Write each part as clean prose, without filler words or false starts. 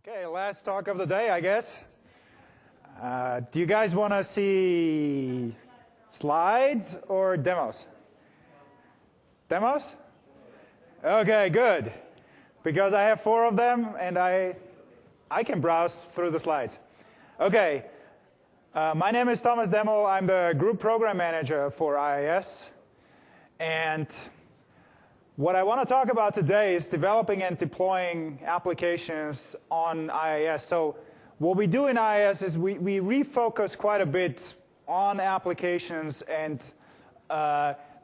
Okay, last talk of the day, I guess. Do you guys want to see slides or demos? Demos? Okay, good. Because I have 4 of them, and I can browse through the slides. Okay, my name is Thomas Demmel. I'm the Group Program Manager for IIS. And what I want to talk about today is developing and deploying applications on IIS. So what we do in IIS is we refocus quite a bit on applications, and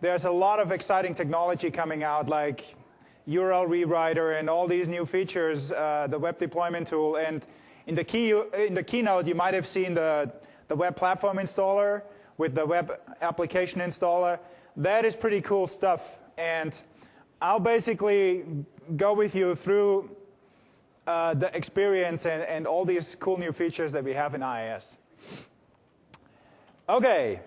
there's a lot of exciting technology coming out, like URL rewriter and all these new features, the web deployment tool. And in the keynote, you might have seen the web platform installer with the web application installer. That is pretty cool stuff. And I'll basically go with you through the experience and all these cool new features that we have in IIS. Okay,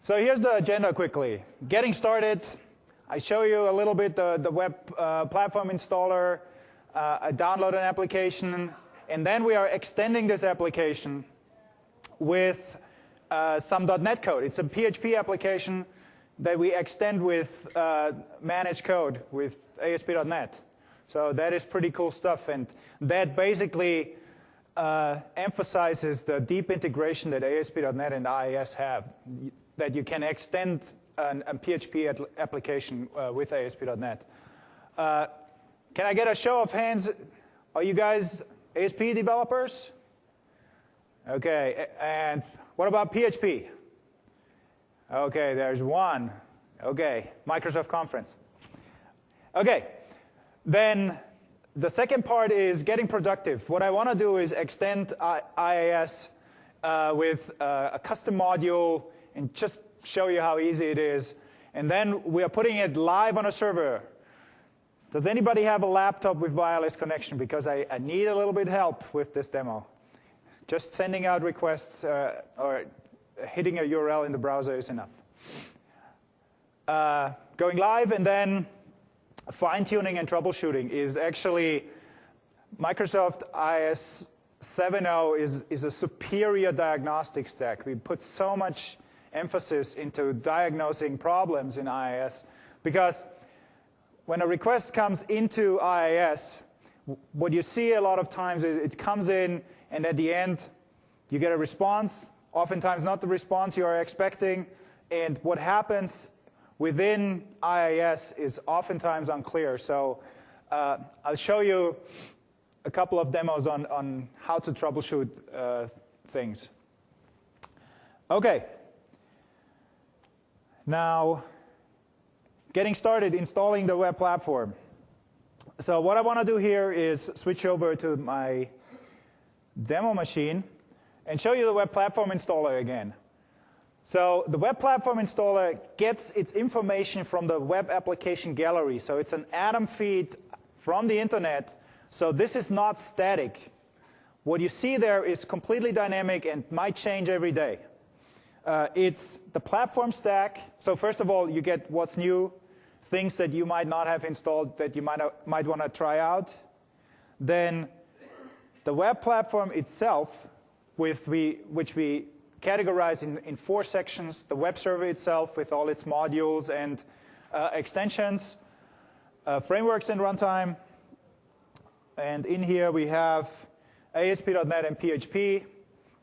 so here's the agenda quickly. Getting started, I show you a little bit the web platform installer, I download an application, and then we are extending this application with some .NET code. It's a PHP application that we extend with managed code with ASP.NET. So that is pretty cool stuff, and that basically emphasizes the deep integration that ASP.NET and IIS have, that you can extend a PHP application with ASP.NET. Can I get a show of hands? Are you guys ASP developers? Okay, and what about PHP? Okay, there's one. Okay, Microsoft conference. Okay, then the second part is getting productive. What I want to do is extend IIS with a custom module and just show you how easy it is. And then we are putting it live on a server. Does anybody have a laptop with wireless connection? Because I need a little bit help with this demo. Just sending out requests or hitting a URL in the browser is enough. Going live, and then fine-tuning and troubleshooting is actually Microsoft IIS 7.0 is a superior diagnostic stack. We put so much emphasis into diagnosing problems in IIS because when a request comes into IIS, what you see a lot of times is it comes in, and at the end, you get a response, oftentimes not the response you are expecting, and what happens within IIS is oftentimes unclear. So I'll show you a couple of demos on how to troubleshoot things. Okay. Now, getting started installing the web platform. So what I want to do here is switch over to my demo machine and show you the web platform installer again. So the web platform installer gets its information from the web application gallery. So it's an Atom feed from the internet. So this is not static. What you see there is completely dynamic and might change every day. It's the platform stack. So first of all, you get what's new, things that you might not have installed that you might want to try out. Then the web platform itself, which we categorize in 4 sections: the web server itself with all its modules and extensions, frameworks and runtime. And in here we have ASP.NET and PHP.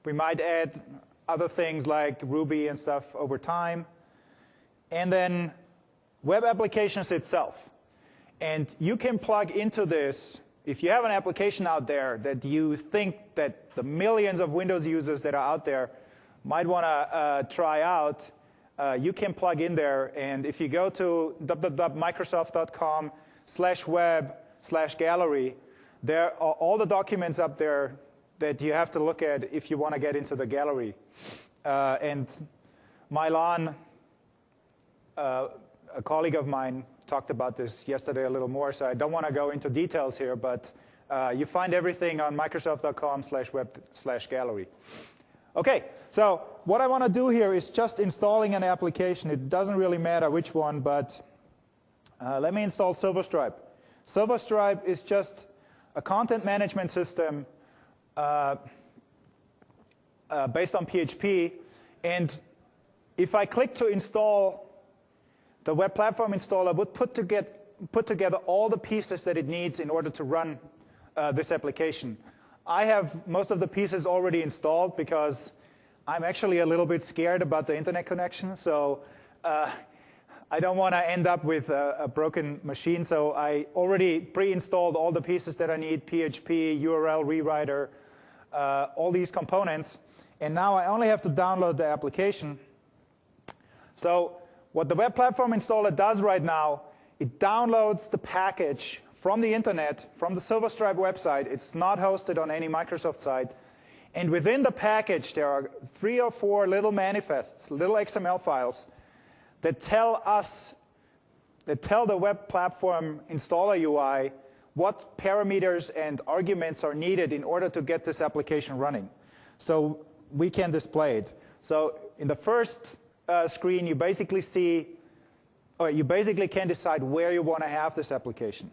We might add other things like Ruby and stuff over time. And then web applications itself. And you can plug into this. If you have an application out there that you think that the millions of Windows users that are out there might want to try out, you can plug in there. And if you go to www.microsoft.com/web/gallery, there are all the documents up there that you have to look at if you want to get into the gallery. And Milan, a colleague of mine, talked about this yesterday a little more, so I don't want to go into details here, but you find everything on microsoft.com/web/gallery. Okay, so what I want to do here is just installing an application. It doesn't really matter which one, but let me install Silverstripe. Silverstripe is just a content management system based on PHP. And if I click to install the web platform installer, would put together all the pieces that it needs in order to run this application. I have most of the pieces already installed because I'm actually a little bit scared about the internet connection. So I don't want to end up with a broken machine. So I already pre-installed all the pieces that I need, PHP, URL rewriter, all these components. And now I only have to download the application. So what the web platform installer does right now, it downloads the package from the internet, from the Silverstripe website. It's not hosted on any Microsoft site. And within the package, there are 3 or 4 little manifests, little XML files, that tell the web platform installer UI what parameters and arguments are needed in order to get this application running. So we can display it. So in the first screen, you basically see, or you basically can decide where you want to have this application.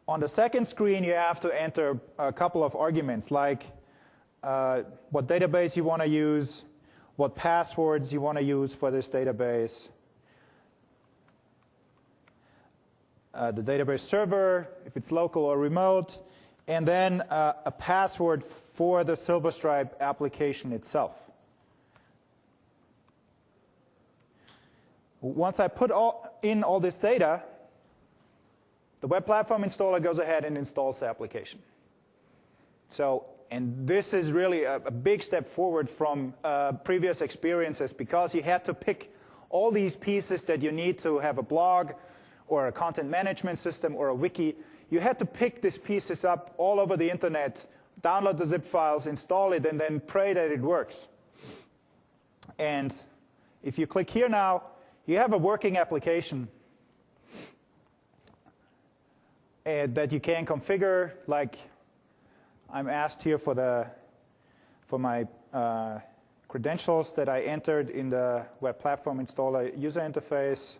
On the second screen, you have to enter a couple of arguments, like what database you want to use, what passwords you want to use for this database, the database server, if it's local or remote, and then a password for the Silverstripe application itself. Once I put in all this data, the web platform installer goes ahead and installs the application. So, and this is really a big step forward from previous experiences, because you had to pick all these pieces that you need to have a blog or a content management system or a wiki. You had to pick these pieces up all over the internet, download the zip files, install it, and then pray that it works. And if you click here now, you have a working application that you can configure, like I'm asked here for my credentials that I entered in the web platform installer user interface.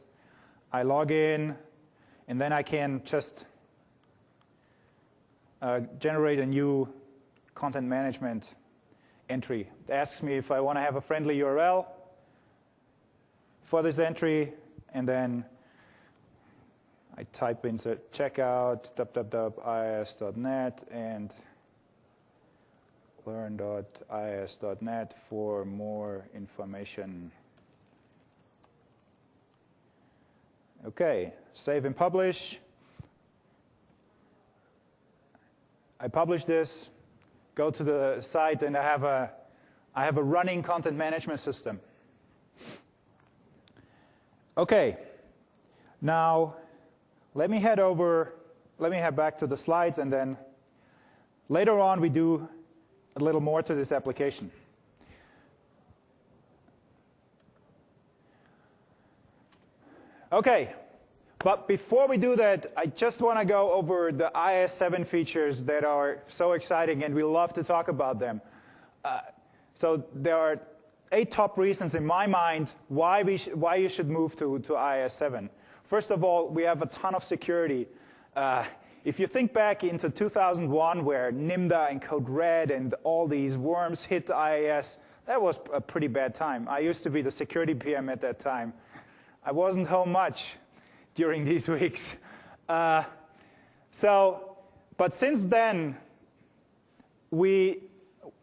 I log in, and then I can just generate a new content management entry. It asks me if I want to have a friendly URL for this entry, and then I type in checkout www.iis.net and learn.iis.net for more information. Okay, save and publish. I publish this, go to the site, and I have a running content management system. Okay, now let me head back to the slides, and then later on we do a little more to this application. Okay, but before we do that, I just want to go over the IIS 7 features that are so exciting, and we love to talk about them. So there are 8 top reasons in my mind why you should move to IIS 7. First of all, we have a ton of security. If you think back into 2001, where Nimda and Code Red and all these worms hit IIS, that was a pretty bad time. I used to be the security PM at that time. I wasn't home much during these weeks. But since then,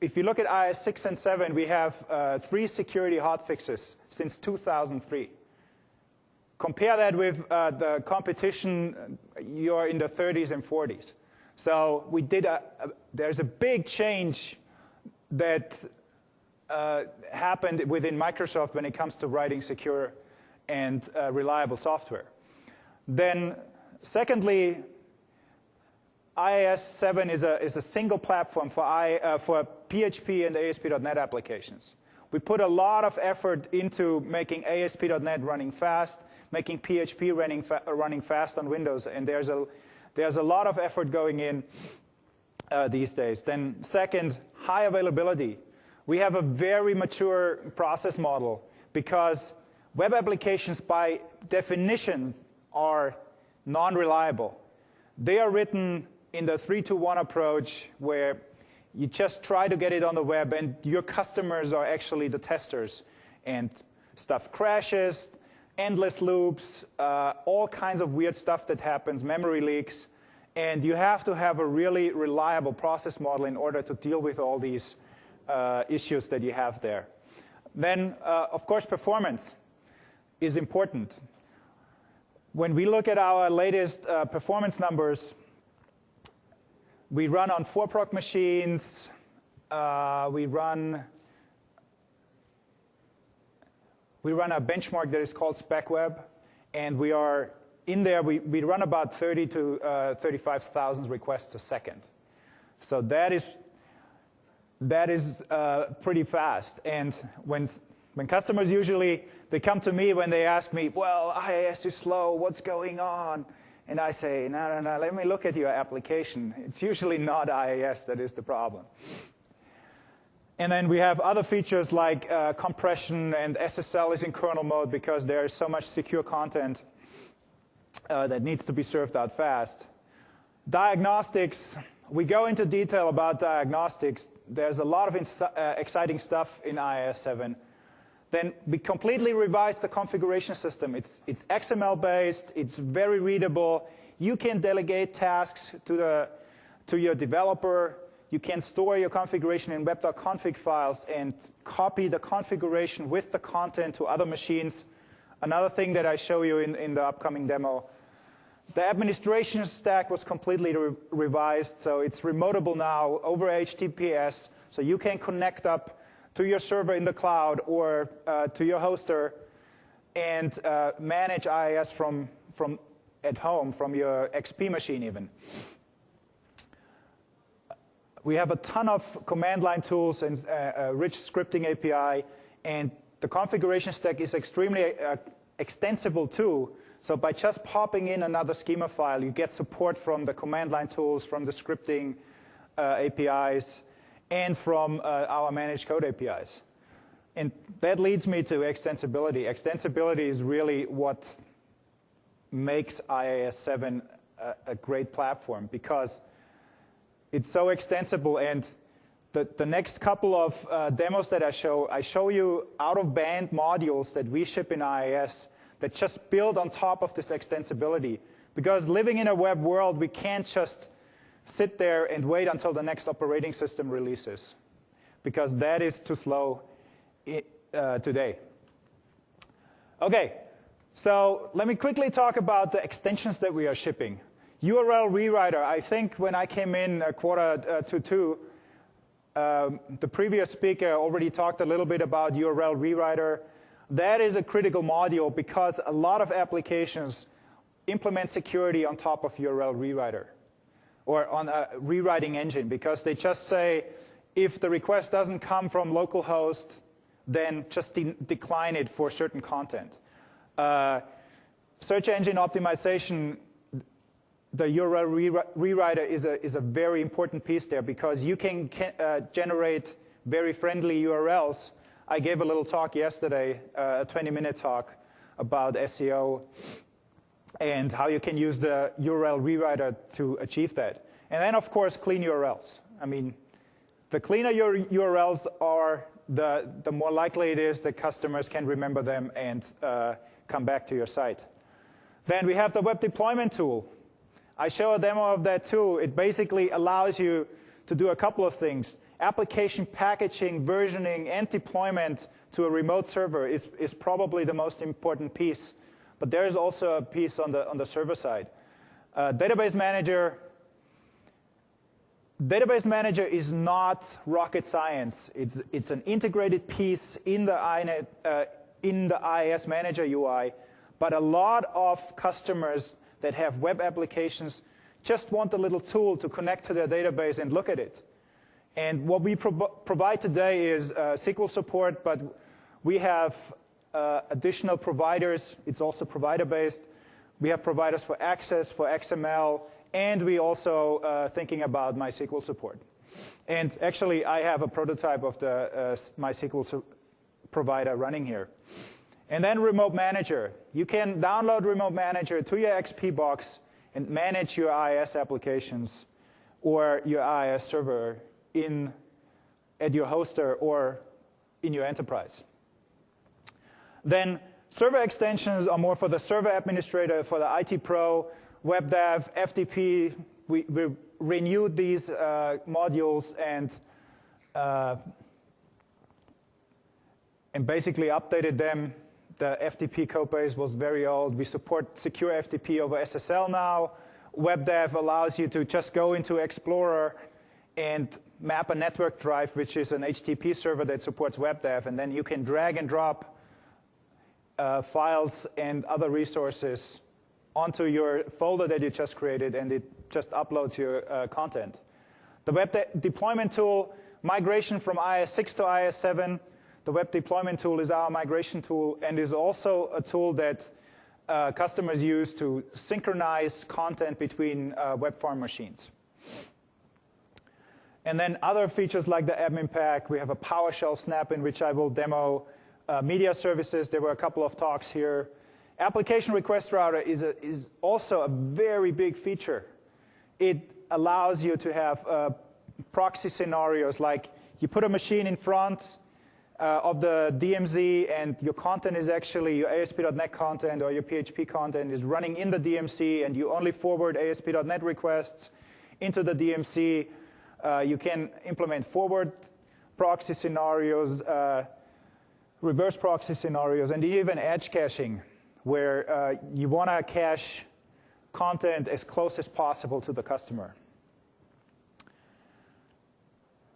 if you look at IIS 6 and 7, we have 3 security hotfixes since 2003. Compare that with the competition, you're in the 30s and 40s. So we did there's a big change that happened within Microsoft when it comes to writing secure and reliable software. Then secondly, IIS 7 is a single platform for PHP and ASP.NET applications. We put a lot of effort into making ASP.NET running fast, making PHP running fast on Windows, and there's a lot of effort going in these days. Then second, high availability. We have a very mature process model because web applications by definition are non-reliable. They are written in the 3-to-1 approach where you just try to get it on the web, and your customers are actually the testers. And stuff crashes, endless loops, all kinds of weird stuff that happens, memory leaks. And you have to have a really reliable process model in order to deal with all these issues that you have there. Then, of course, performance is important. When we look at our latest performance numbers, we run on 4-proc machines. We run a benchmark that is called SpecWeb, and we are in there. We run about 30 to 35,000 requests a second. So that is pretty fast. And when customers usually, they come to me when they ask me, well, IIS is slow, what's going on? And I say, no, let me look at your application. It's usually not IIS that is the problem. And then we have other features like compression, and SSL is in kernel mode because there is so much secure content that needs to be served out fast. Diagnostics, we go into detail about diagnostics. There's a lot of exciting stuff in IIS 7. Then we completely revised the configuration system. It's XML-based. It's very readable. You can delegate tasks to your developer. You can store your configuration in web.config files and copy the configuration with the content to other machines. Another thing that I show you in the upcoming demo. The administration stack was completely revised, so it's remotable now over HTTPS, so you can connect up to your server in the cloud or to your hoster and manage IIS from at home, from your XP machine even. We have a ton of command line tools and a rich scripting API, and the configuration stack is extremely extensible too. So by just popping in another schema file, you get support from the command line tools, from the scripting APIs, and from our managed code APIs. And that leads me to extensibility. Extensibility is really what makes IIS 7 a great platform, because it's so extensible. And the next couple of demos that I show you out-of-band modules that we ship in IIS that just build on top of this extensibility. Because living in a web world, we can't just sit there and wait until the next operating system releases, because that is too slow today. Okay, so let me quickly talk about the extensions that we are shipping. URL rewriter, I think when I came in quarter to 2, the previous speaker already talked a little bit about URL rewriter. That is a critical module because a lot of applications implement security on top of URL rewriter or on a rewriting engine, because they just say, if the request doesn't come from localhost, then just decline it for certain content. Search engine optimization, the URL rewriter is a very important piece there, because you can generate very friendly URLs. I gave a little talk yesterday, a 20-minute talk about SEO and how you can use the URL rewriter to achieve that. And then, of course, clean URLs. I mean, the cleaner your URLs are, the more likely it is that customers can remember them and come back to your site. Then we have the web deployment tool. I show a demo of that too. It basically allows you to do a couple of things. Application packaging, versioning, and deployment to a remote server is probably the most important piece. But there is also a piece on the server side. Database Manager. Database Manager is not rocket science. It's an integrated piece in the IIS Manager UI. But a lot of customers that have web applications just want a little tool to connect to their database and look at it. And what we provide today is SQL support, but we have additional providers. It's also provider-based. We have providers for Access, for XML, and we also thinking about MySQL support. And actually, I have a prototype of the MySQL provider running here. And then Remote Manager. You can download Remote Manager to your XP box, and manage your IIS applications or your IIS server at your hoster or in your enterprise. Then server extensions are more for the server administrator, for the IT pro, web dev, FTP. We renewed these modules and basically updated them. The FTP code base was very old. We support secure FTP over SSL now. Web dev allows you to just go into Explorer and map a network drive, which is an HTTP server that supports web dev, and then you can drag and drop files and other resources onto your folder that you just created, and it just uploads your content. The web deployment tool, migration from IIS6 to IIS7. The web deployment tool is our migration tool and is also a tool that customers use to synchronize content between web farm machines. And then other features like the admin pack. We have a PowerShell snap in which I will demo media services. There were a couple of talks here. Application request router is also a very big feature. It allows you to have proxy scenarios, like you put a machine in front of the DMZ and your content is actually your ASP.NET content or your PHP content is running in the DMZ, and you only forward ASP.NET requests into the DMZ. You can implement forward proxy scenarios, reverse proxy scenarios, and even edge caching, where you want to cache content as close as possible to the customer.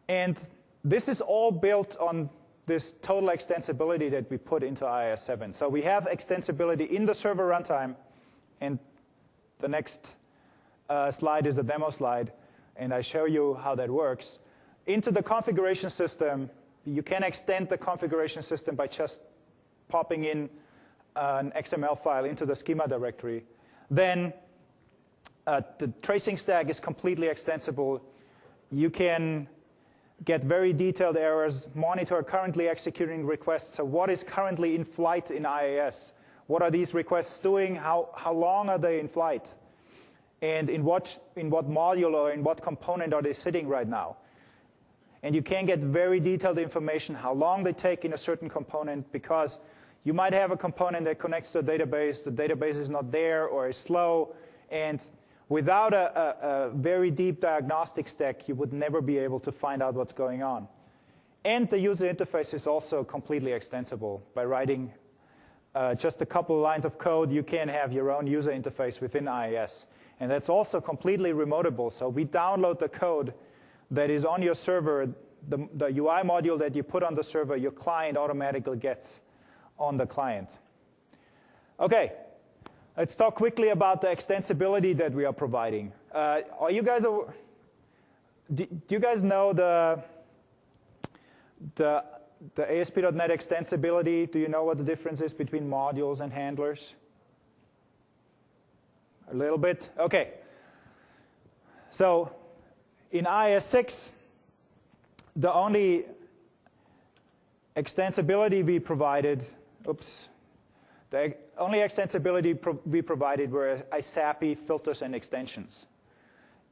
And this is all built on this total extensibility that we put into IIS7. So we have extensibility in the server runtime, and the next slide is a demo slide, and I show you how that works. Into the configuration system, you can extend the configuration system by just popping in an XML file into the schema directory. Then the tracing stack is completely extensible. You can get very detailed errors, monitor currently executing requests. So what is currently in flight in IIS? What are these requests doing? How long are they in flight? And in what module or in what component are they sitting right now? And you can get very detailed information, how long they take in a certain component, because you might have a component that connects to a database, the database is not there or is slow, and without a very deep diagnostic stack, you would never be able to find out what's going on. And the user interface is also completely extensible. By writing just a couple of lines of code, you can have your own user interface within IIS. And that's also completely remotable. So we download the code that is on your server, the UI module that you put on the server, your client automatically gets on the client. Okay. Let's talk quickly about the extensibility that we are providing. Do you guys know the ASP.NET extensibility? Do you know what the difference is between modules and handlers? A little bit? Okay. So in IIS6, the only extensibility we provided, the only extensibility we provided were ISAPI filters and extensions.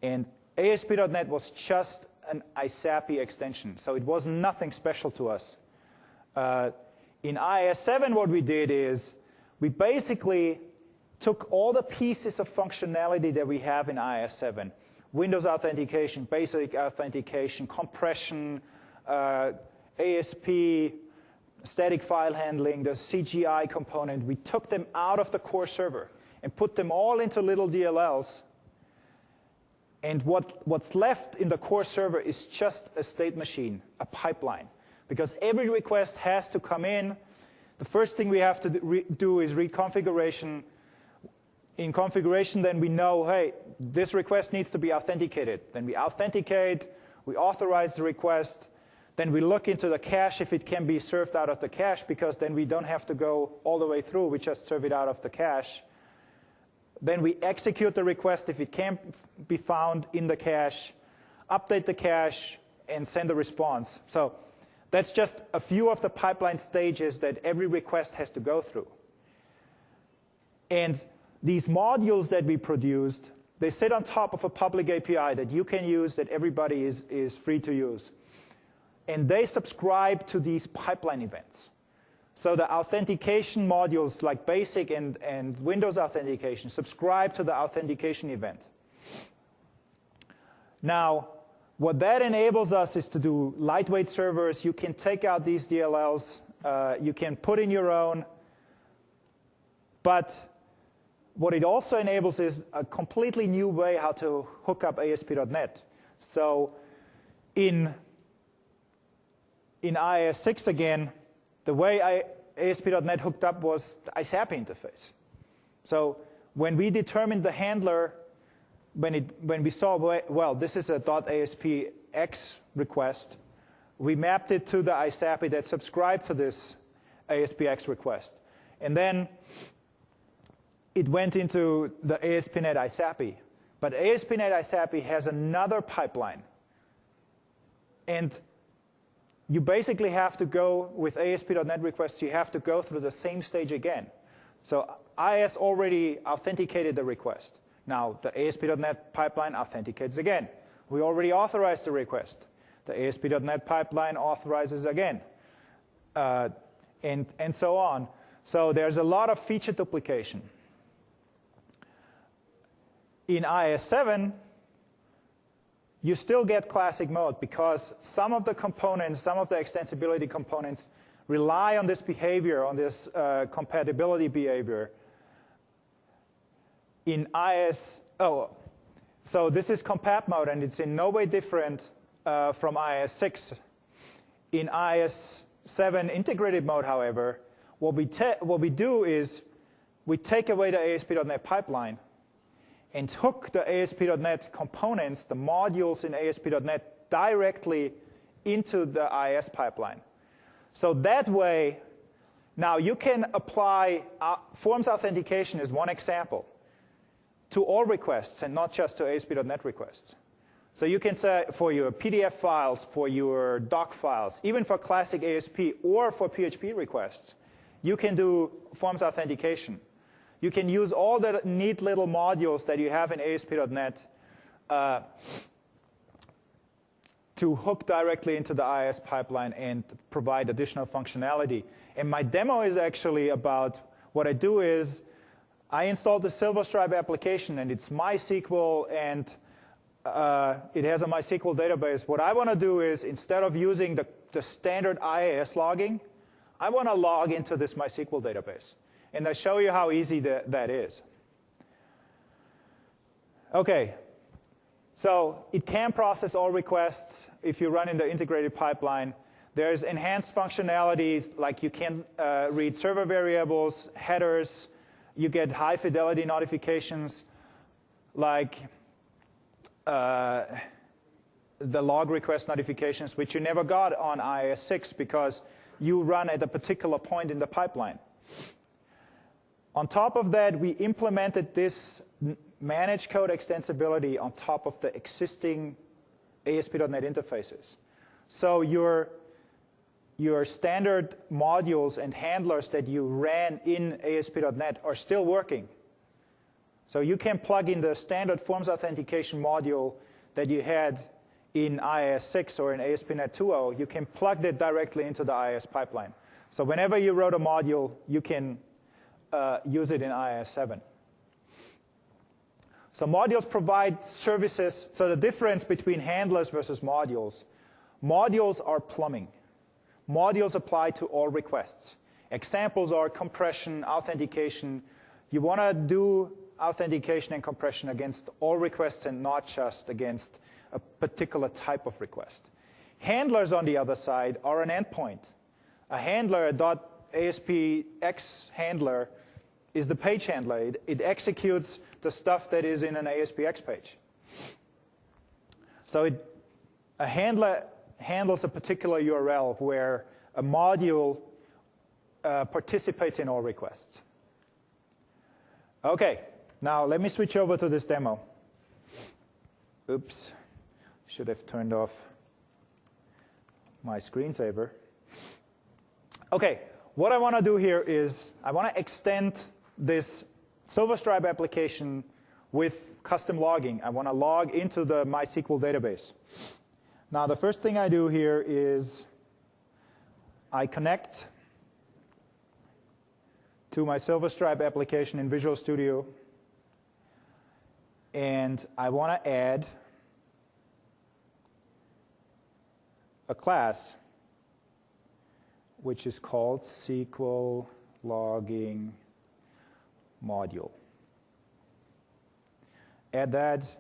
And ASP.NET was just an ISAPI extension, so it was nothing special to us. In IIS7, what we did is we basically took all the pieces of functionality that we have in IIS7, Windows authentication, basic authentication, compression, ASP, static file handling, the CGI component. We took them out of the core server and put them all into little DLLs. And what's left in the core server is just a state machine, a pipeline. Because every request has to come in. The first thing we have to do is read configuration. In configuration, then we know, hey, this request needs to be authenticated. Then we authenticate, we authorize the request. Then we look into the cache if it can be served out of the cache, because then we don't have to go all the way through. We just serve it out of the cache. Then we execute the request if it can't be found in the cache, update the cache, and send a response. So that's just a few of the pipeline stages that every request has to go through. And these modules that we produced They sit on top of a public API that you can use, that everybody is free to use. And they subscribe to these pipeline events. So the authentication modules like Basic and Windows Authentication subscribe to the authentication event. Now, what that enables us is to do lightweight servers. You can take out these DLLs. You can put in your own. But what it also enables is a completely new way how to hook up ASP.NET. So in IIS 6 again, the way ASP.NET hooked up was the ISAP interface. So when we determined the handler, when we saw, well, this is a .aspx request, we mapped it to the ISAP that subscribed to this ASPX request. And then it went into the ASP.NET ISAPI. But ASP.NET ISAPI has another pipeline. And you basically have to go with ASP.NET requests, you have to go through the same stage again. So IIS already authenticated the request. Now the ASP.NET pipeline authenticates again. We already authorized the request. The ASP.NET pipeline authorizes again, and so on. So there's a lot of feature duplication. In IIS 7, you still get classic mode because some of the components, some of the extensibility components rely on this behavior, on this compatibility behavior. In IIS, so this is compat mode, and it's in no way different from IIS 6. In IIS 7 integrated mode, however, what we do is we take away the ASP.NET pipeline and hook the ASP.NET components, the modules in ASP.NET, directly into the IIS pipeline. So that way, now you can apply forms authentication as one example to all requests and not just to ASP.NET requests. So you can say for your PDF files, for your doc files, even for classic ASP or for PHP requests, you can do forms authentication. You can use all the neat little modules that you have in ASP.NET to hook directly into the IIS pipeline and provide additional functionality. And my demo is actually about what I do is I installed the Silverstripe application, and it's MySQL, and it has a MySQL database. What I want to do is, instead of using the standard IIS logging, I want to log into this MySQL database. And I'll show you how easy that is. OK, so it can process all requests if you run in the integrated pipeline. There's enhanced functionalities, like you can read server variables, headers. You get high-fidelity notifications, like the log request notifications, which you never got on IIS 6 because you run at a particular point in the pipeline. On top of that, we implemented this managed code extensibility on top of the existing ASP.NET interfaces. So your standard modules and handlers that you ran in ASP.NET are still working. So you can plug in the standard forms authentication module that you had in IIS 6 or in ASP.NET 2.0. You can plug that directly into the IIS pipeline. So whenever you wrote a module, you can use it in IIS 7. So modules provide services. So the difference between handlers versus modules are plumbing. Modules apply to all requests. Examples are compression, authentication. You want to do authentication and compression against all requests and not just against a particular type of request. Handlers, on the other side, are an endpoint. A handler, a .aspx handler, is the page handler. It executes the stuff that is in an ASPX page. So a handler handles a particular URL where a module participates in all requests. OK, now let me switch over to this demo. Oops, should have turned off my screensaver. OK, what I want to do here is I want to extend this Silverstripe application with custom logging. I want to log into the MySQL database. Now, the first thing I do here is I connect to my Silverstripe application in Visual Studio, and I want to add a class which is called SQL Logging Module. Add that,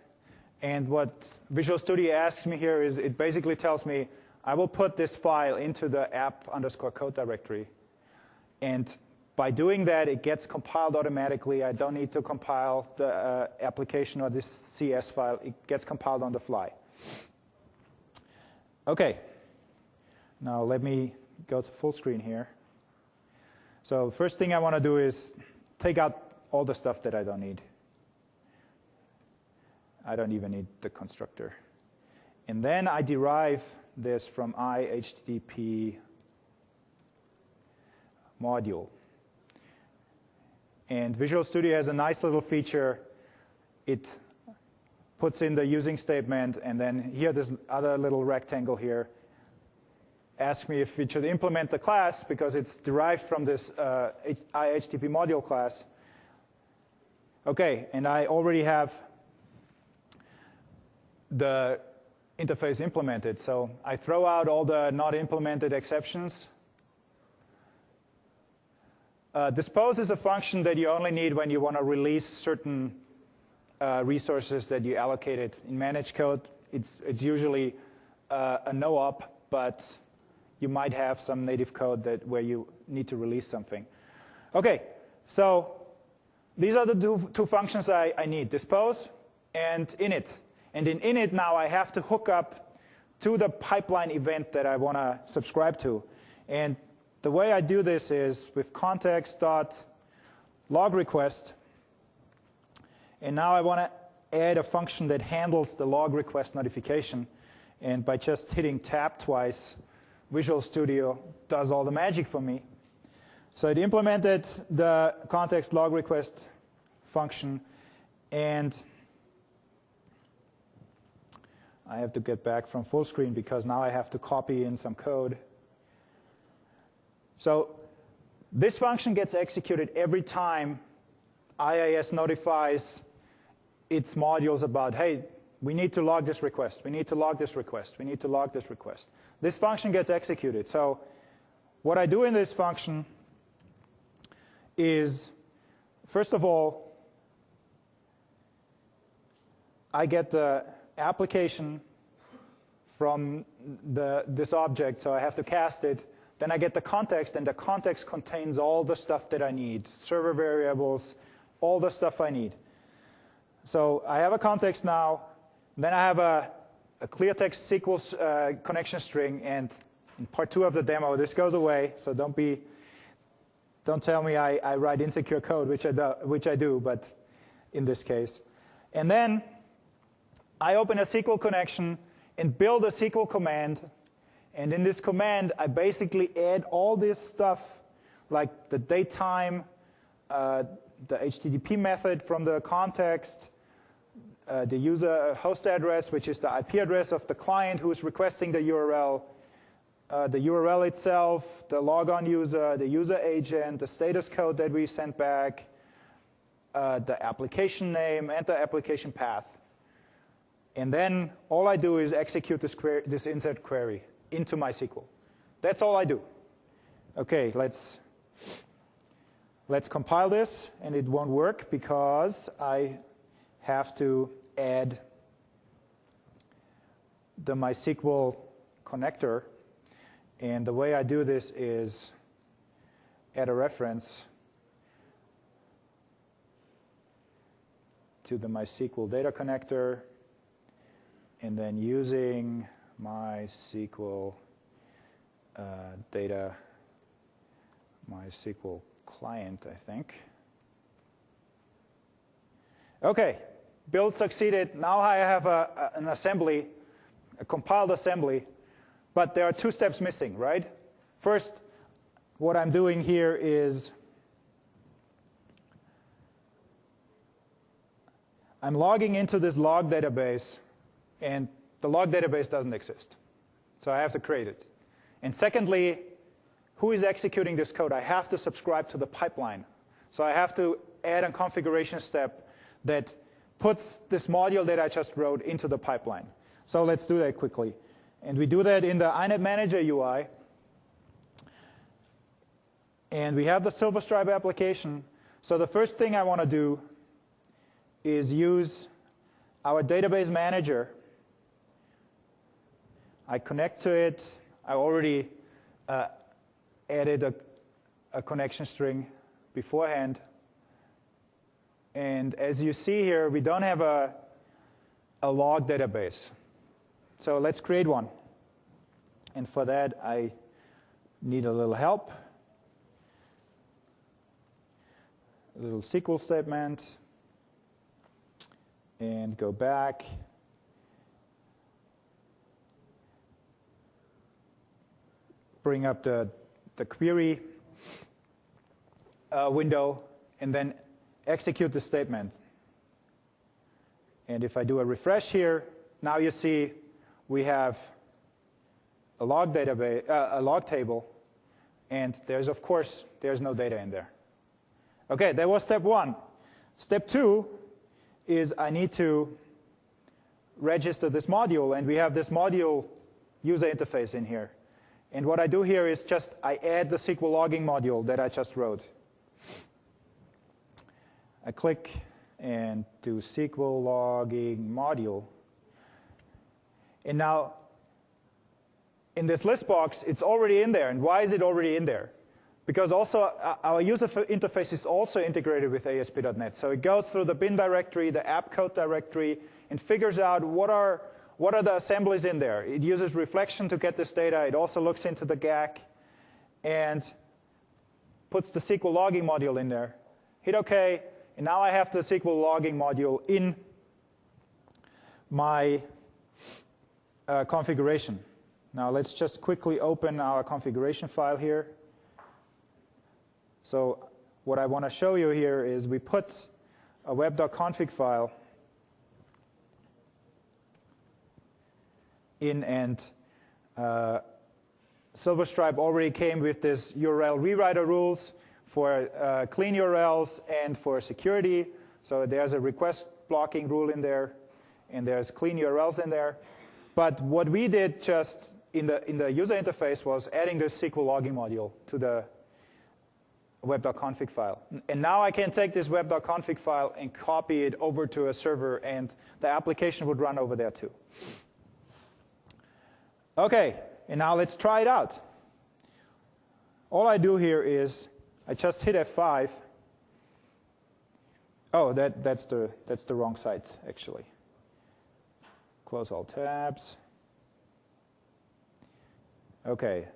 and what Visual Studio asks me here is it basically tells me I will put this file into the app_code directory, and by doing that it gets compiled automatically. I don't need to compile the application or this CS file. It gets compiled on the fly. Okay, now let me go to full screen here. So first thing I want to do is take out all the stuff that I don't need. I don't even need the constructor. And then I derive this from IHTTP module. And Visual Studio has a nice little feature. It puts in the using statement, and then here, this other little rectangle here asks me if it should implement the class because it's derived from this IHTTP module class. Okay, and I already have the interface implemented. So I throw out all the not implemented exceptions. Dispose is a function that you only need when you want to release certain resources that you allocated. In managed code, it's usually a no-op, but you might have some native code where you need to release something. Okay, so these are the two functions I need, dispose and init. And in init now I have to hook up to the pipeline event that I want to subscribe to. And the way I do this is with context.logRequest. And now I want to add a function that handles the log request notification. And by just hitting tab twice, Visual Studio does all the magic for me. So it implemented the context log request function, and I have to get back from full screen because now I have to copy in some code. So this function gets executed every time IIS notifies its modules about, hey, we need to log this request, we need to log this request, we need to log this request. This function gets executed. So what I do in this function is, first of all, I get the application from this object, so I have to cast it. Then I get the context, and the context contains all the stuff that I need, server variables, all the stuff I need. So I have a context now. Then I have a clear text SQL connection string, and in part 2 of the demo, this goes away. So don't tell me I write insecure code, which I do, but in this case. And then I open a SQL connection and build a SQL command. And in this command, I basically add all this stuff, like the datetime, the HTTP method from the context, the user host address, which is the IP address of the client who is requesting the URL itself, the logon user, the user agent, the status code that we sent back, the application name, and the application path. And then all I do is execute this insert query into MySQL. That's all I do. Okay, let's compile this, and it won't work because I have to add the MySQL connector. And the way I do this is add a reference to the MySQL data connector, and then using MySQL data, MySQL client, I think. Okay, build succeeded. Now I have an assembly, a compiled assembly, but there are 2 steps missing, right? First, what I'm doing here is I'm logging into this log database, and the log database doesn't exist. So I have to create it. And secondly, who is executing this code? I have to subscribe to the pipeline. So I have to add a configuration step that puts this module that I just wrote into the pipeline. So let's do that quickly. And we do that in the INET Manager UI. And we have the Silverstripe application. So the first thing I want to do is use our database manager. I connect to it. I already added a connection string beforehand. And as you see here, we don't have a log database. So let's create one. And for that, I need a little help. A little SQL statement. And go back. Bring up the query window, and then execute the statement. And if I do a refresh here, now you see we have a log database, a log table, and there's no data in there. Okay, that was step one. Step two is I need to register this module, and we have this module user interface in here. And what I do here is just I add the SQL logging module that I just wrote. I click and do SQL logging module. And now, in this list box, it's already in there. And why is it already in there? Because also our user interface is also integrated with ASP.NET. So it goes through the bin directory, the app code directory, and figures out what are the assemblies in there. It uses reflection to get this data. It also looks into the GAC and puts the SQL logging module in there. Hit OK. And now I have the SQL logging module in my configuration. Now let's just quickly open our configuration file here. So what I want to show you here is we put a web.config file in, and Silverstripe already came with this URL rewriter rules for clean URLs and for security. So there's a request blocking rule in there, and there's clean URLs in there. But what we did just in the user interface was adding this SQL logging module to the web.config file. And now I can take this web.config file and copy it over to a server, and the application would run over there too. OK, and now let's try it out. All I do here is I just hit F5. Oh, that's the wrong site, actually. Close all tabs. OK,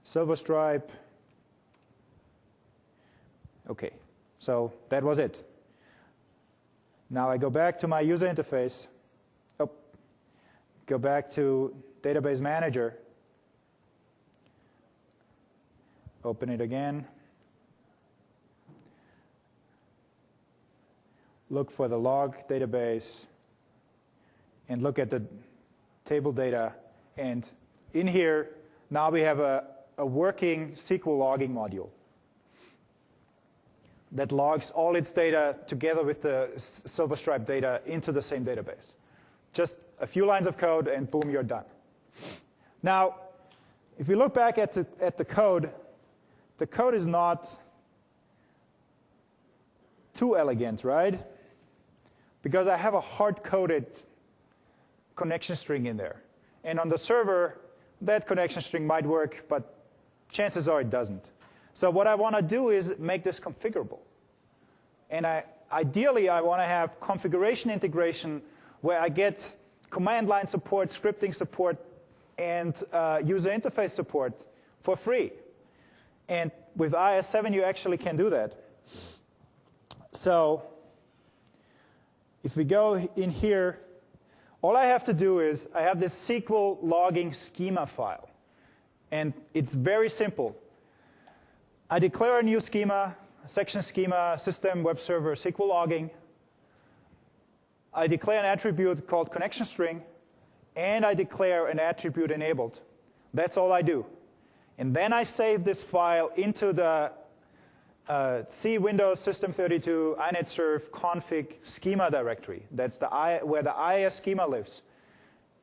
Silverstripe. OK, so that was it. Now I go back to my user interface. Oh, go back to Database Manager. Open it again. Look for the log database. And look at the table data. And in here, now we have a working SQL logging module that logs all its data together with the Silverstripe data into the same database. Just a few lines of code, and boom, you're done. Now, if you look back at the code is not too elegant, right? Because I have a hard-coded connection string in there. And on the server, that connection string might work, but chances are it doesn't. So what I want to do is make this configurable. And ideally, I want to have configuration integration where I get command line support, scripting support, and user interface support for free. And with IIS 7, you actually can do that. So if we go in here, all I have to do is I have this SQL logging schema file. And it's very simple. I declare a new schema, section schema, system, web server, SQL logging. I declare an attribute called connection string, and I declare an attribute enabled. That's all I do. And then I save this file into the C Windows System32 inetserv config schema directory. That's where the IIS schema lives.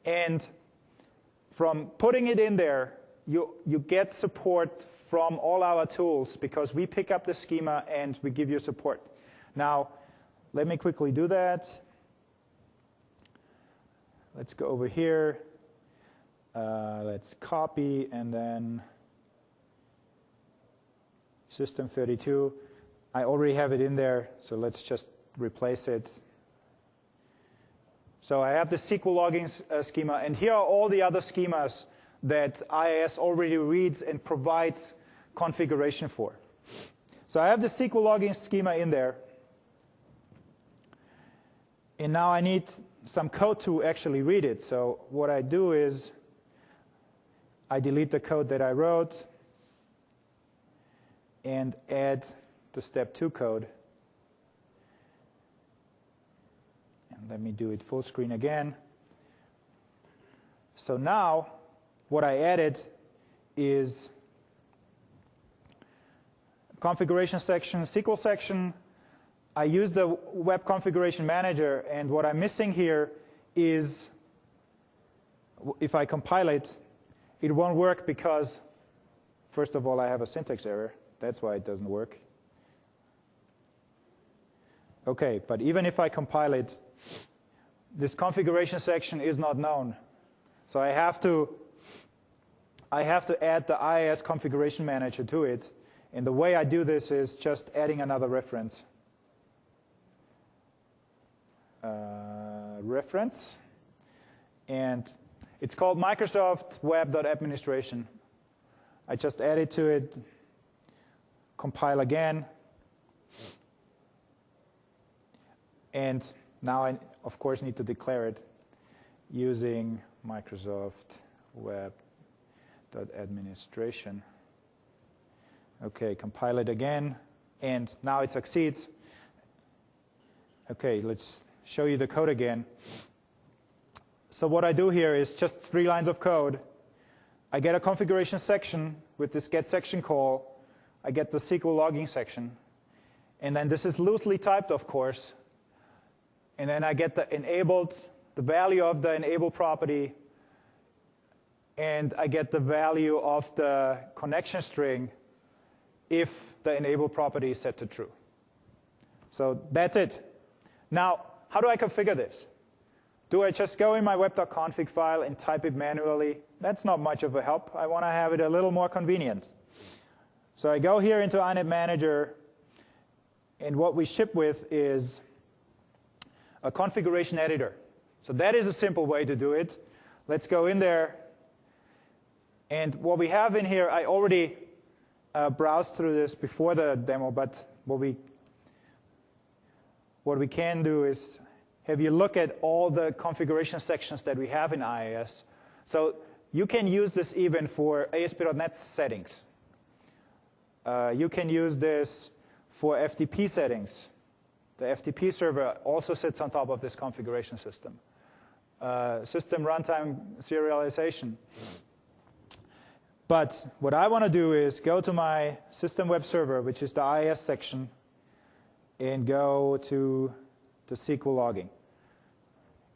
And from putting it in there, you get support from all our tools because we pick up the schema and we give you support. Now, let me quickly do that. Let's go over here. Let's copy and then System32. I already have it in there, so let's just replace it. So I have the SQL logging schema, and here are all the other schemas that IIS already reads and provides configuration for. So I have the SQL logging schema in there. And now I need some code to actually read it. So what I do is I delete the code that I wrote and add the step 2 code. And let me do it full screen again. So now what I added is configuration section, SQL section. I use the web configuration manager, and what I'm missing here is, if I compile it, it won't work because, first of all, I have a syntax error. That's why it doesn't work. Okay, but even if I compile it, this configuration section is not known. So I have to add the IIS configuration manager to it. And the way I do this is just adding another reference. And it's called Microsoft Web.Administration. I just add it to it, compile again, and now I, of course, need to declare it using Microsoft Web.Administration. Okay, compile it again, and now it succeeds. Okay, let's show you the code again. So what I do here is just 3 lines of code. I get a configuration section with this get section call. I get the SQL logging section. And then this is loosely typed, of course. And then I get the value of the enabled property. And I get the value of the connection string if the enabled property is set to true. So that's it. Now, how do I configure this? Do I just go in my web.config file and type it manually? That's not much of a help. I want to have it a little more convenient. So I go here into inet manager, and what we ship with is a configuration editor. So that is a simple way to do it. Let's go in there. And what we have in here, I already browsed through this before the demo, but what we can do is have you look at all the configuration sections that we have in IIS. So you can use this even for ASP.NET settings. You can use this for FTP settings. The FTP server also sits on top of this configuration system. System runtime serialization. But what I want to do is go to my system web server, which is the IIS section, and go to the SQL logging.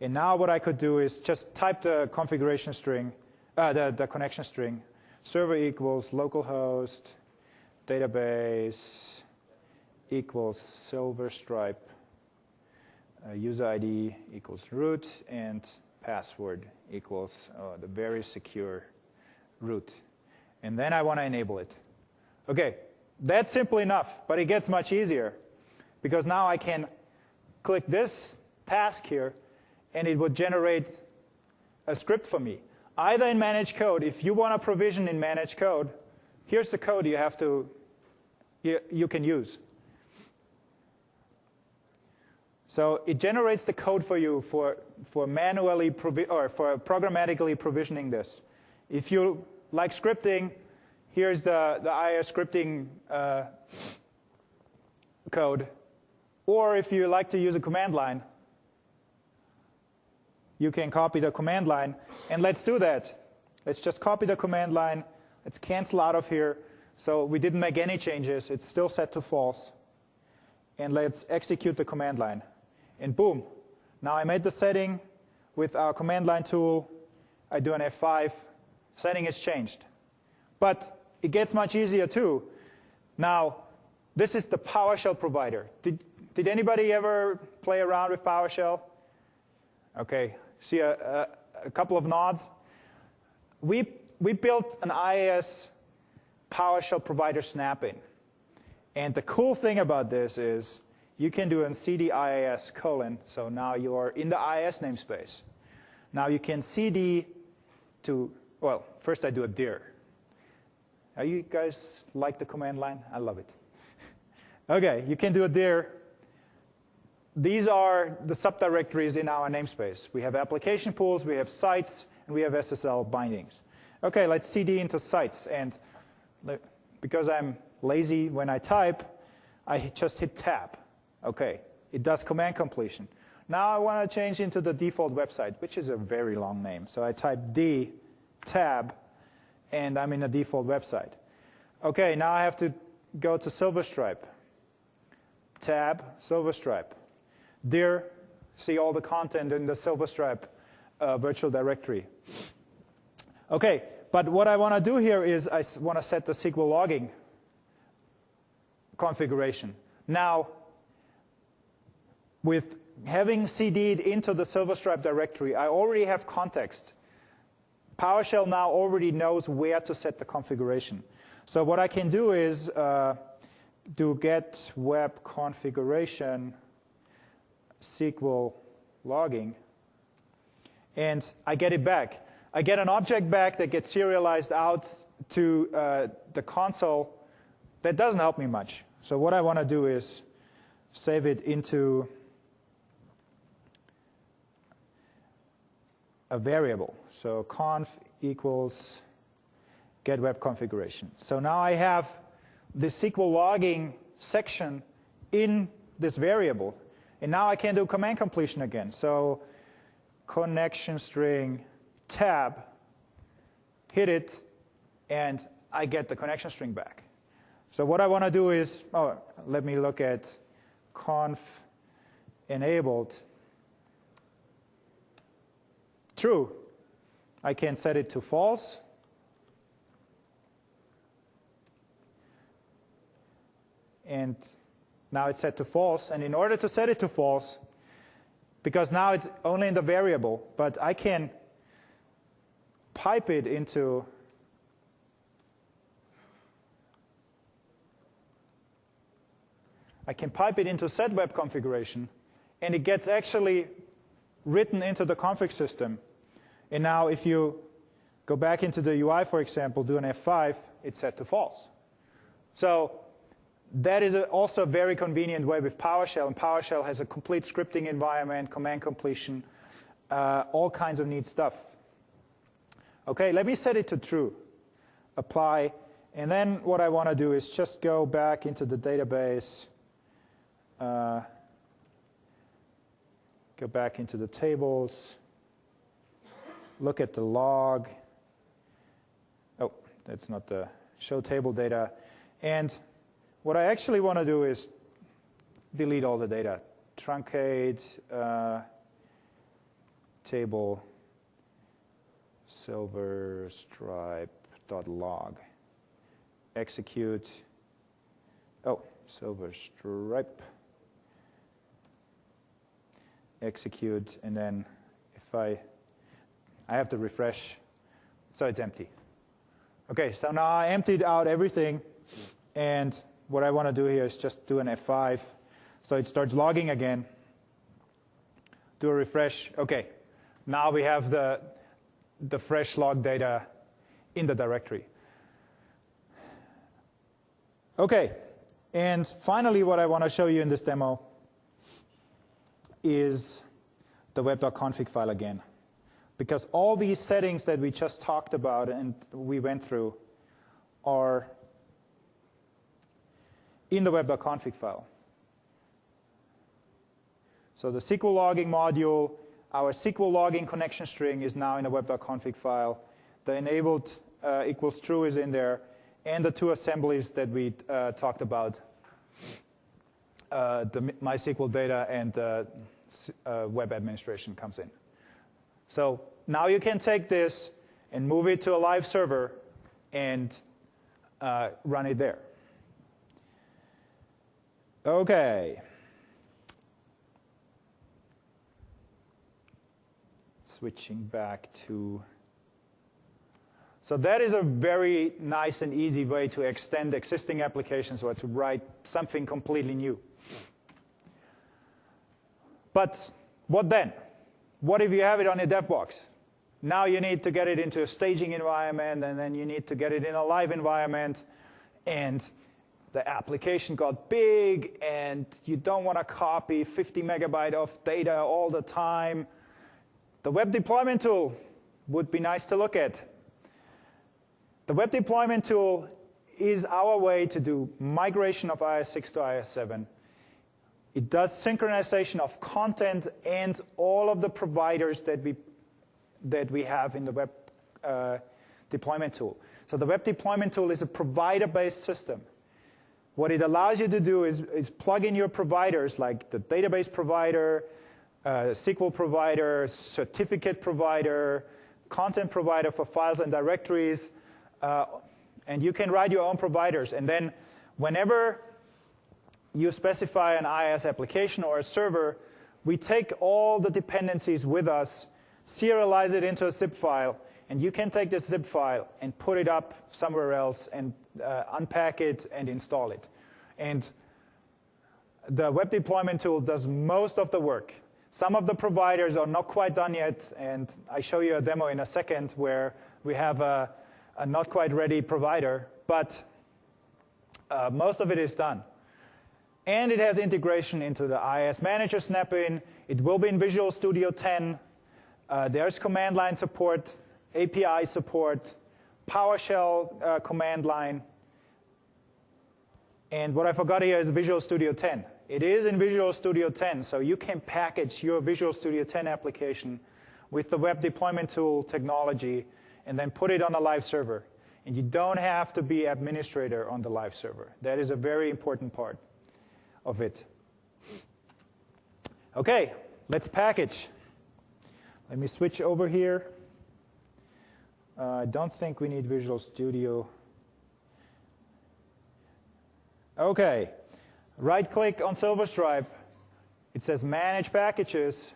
And now what I could do is just type the configuration string, the connection string, server equals localhost, database equals silverstripe, user ID equals root, and password equals the very secure root. And then I want to enable it. Okay, that's simple enough, but it gets much easier because now I can click this task here, and it would generate a script for me. Either in managed code, if you want to provision in managed code, here's the code you can use. So it generates the code for you for manually for programmatically provisioning this. If you like scripting, here's the IIS scripting code. Or if you like to use a command line, you can copy the command line. And let's do that. Let's just copy the command line. Let's cancel out of here. So we didn't make any changes. It's still set to false. And let's execute the command line. And boom. Now I made the setting with our command line tool. I do an F5. Setting is changed. But it gets much easier too. Now, this is the PowerShell provider. Did anybody ever play around with PowerShell? Okay, see a couple of nods. We built an IIS PowerShell provider snap-in. And the cool thing about this is you can do a cd IIS : so now you are in the IIS namespace. Now you can cd to, well, first I do a dir. Are you guys like the command line? I love it. Okay, you can do a dir. These are the subdirectories in our namespace. We have application pools, we have sites, and we have SSL bindings. Okay, let's cd into sites. And because I'm lazy when I type, I just hit tab. Okay, it does command completion. Now I want to change into the default website, which is a very long name. So I type D, tab, and I'm in a default website. Okay, now I have to go to Silverstripe. Tab, Silverstripe. Dir, see all the content in the Silverstripe virtual directory. Okay, but what I want to do here is I want to set the SQL logging configuration. Now, with having CD'd into the Silverstripe directory, I already have context. PowerShell now already knows where to set the configuration. So what I can do is do get web configuration SQL logging, and I get it back. I get an object back that gets serialized out to the console. That doesn't help me much. So what I want to do is save it into a variable. So conf equals get web configuration. So now I have the SQL logging section in this variable. And now I can do command completion again. So connection string tab, hit it, and I get the connection string back. So what I want to do is, let me look at conf enabled true. I can set it to false. And now it's set to false. And in order to set it to false, because now it's only in the variable, but I can pipe it into set web configuration, and it gets actually written into the config system. And now if you go back into the UI, for example, do an F5, it's set to false. So that is also a very convenient way with PowerShell. And PowerShell has a complete scripting environment, command completion, all kinds of neat stuff. Okay, let me set it to true. Apply. And then what I want to do is just go back into the database, go back into the tables, look at the log. Oh, that's not the show table data. And what I actually want to do is delete all the data. Truncate table silverstripe.log. Execute. Oh, silverstripe. Execute, and then if I have to refresh, so it's empty. Okay, so now I emptied out everything, and what I want to do here is just do an F5, so it starts logging again. Do a refresh. Okay, now we have the fresh log data in the directory. Okay, and finally what I want to show you in this demo is the web.config file again. Because all these settings that we just talked about and we went through are in the web.config file. So the SQL logging module, Our SQL login connection string is now in a web.config file. The enabled equals true is in there, and the two assemblies that we talked about, the MySQL data and web administration comes in. So now you can take this and move it to a live server and run it there. Okay. Switching back to... So that is a very nice and easy way to extend existing applications or to write something completely new. But what then? What if you have it on your dev box? Now you need to get it into a staging environment, and then you need to get it in a live environment, and the application got big, and you don't want to copy 50 megabytes of data all the time. The web deployment tool would be nice to look at. The web deployment tool is our way to do migration of IIS6 to IIS7. It does synchronization of content and all of the providers that we have in the web deployment tool. So the web deployment tool is a provider-based system. What it allows you to do is plug in your providers, like the database provider, SQL provider, certificate provider, content provider for files and directories, and you can write your own providers. And then whenever you specify an IIS application or a server, we take all the dependencies with us, serialize it into a zip file, and you can take this zip file and put it up somewhere else and unpack it and install it. And the web deployment tool does most of the work. Some of the providers are not quite done yet, and I show you a demo in a second where we have a not quite ready provider, but most of it is done. And it has integration into the IIS Manager snap-in. It will be in Visual Studio 10. There's command line support, API support, PowerShell command line. And what I forgot here is Visual Studio 10. It is in Visual Studio 10, so you can package your Visual Studio 10 application with the web deployment tool technology and then put it on a live server. And you don't have to be administrator on the live server. That is a very important part of it. Okay, let's package. Let me switch over here. I don't think we need Visual Studio. Okay, right-click on Silverstripe. It says Manage Packages.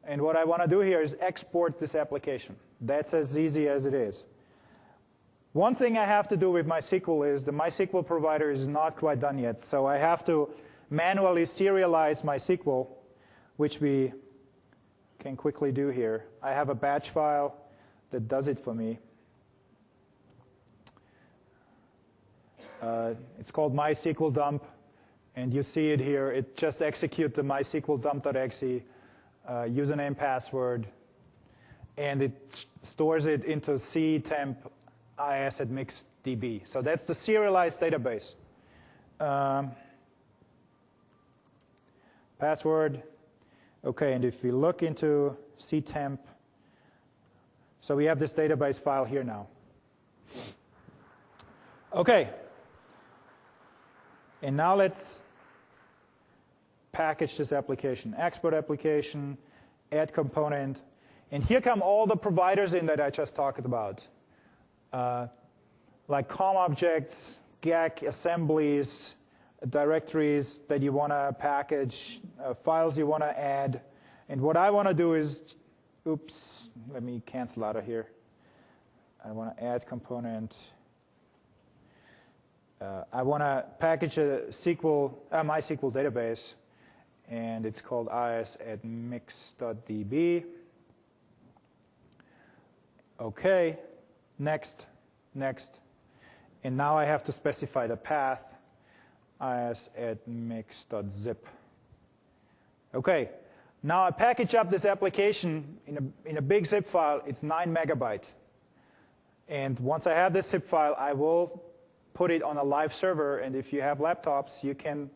And what I want to do here is export this application. That's as easy as it is. One thing I have to do with MySQL is the MySQL provider is not quite done yet. So I have to manually serialize MySQL, which we can quickly do here. I have a batch file that does it for me. It's called MySQL dump, and you see it here. It just executes the MySQL dump.exe, username, password, and it stores it into ctemp IIS at MIX9. So that's the serialized database. Password. Okay, and if we look into ctemp, so we have this database file here now. Okay. And now let's package this application. Export application, add component. And here come all the providers in that I just talked about. Like COM objects, GAC assemblies, directories that you want to package, files you want to add. And what I want to do is, oops, let me cancel out of here. I want to add component. I want to package a MySQL database, and it's called IIS at mix.db. Okay, next. And now I have to specify the path, IIS at mix.zip. Okay, now I package up this application in a big zip file. It's 9 megabytes. And once I have this zip file, I will put it on a live server, and if you have laptops, you can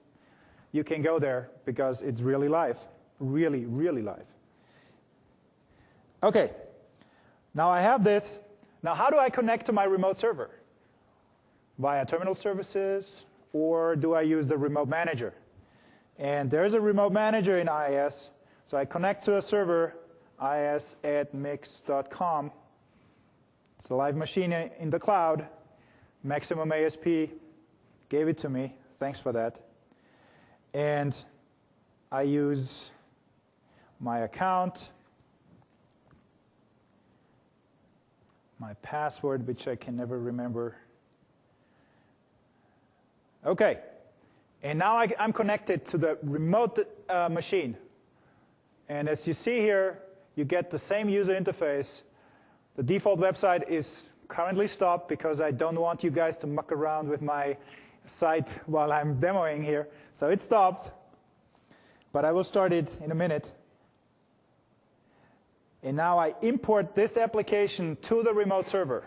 go there because it's really live, really live. Okay, now I have this. Now how do I connect to my remote server? Via terminal services, or do I use the remote manager? And there's a remote manager in IIS, so I connect to a server, IIS@MIX09. It's a live machine in the cloud. Maximum ASP gave it to me. Thanks for that. And I use my account, my password, which I can never remember. Okay. And now I'm connected to the remote machine. And as you see here, you get the same user interface. The default website is currently stopped because I don't want you guys to muck around with my site while I'm demoing here. So it's stopped, but I will start it in a minute. And now I import this application to the remote server.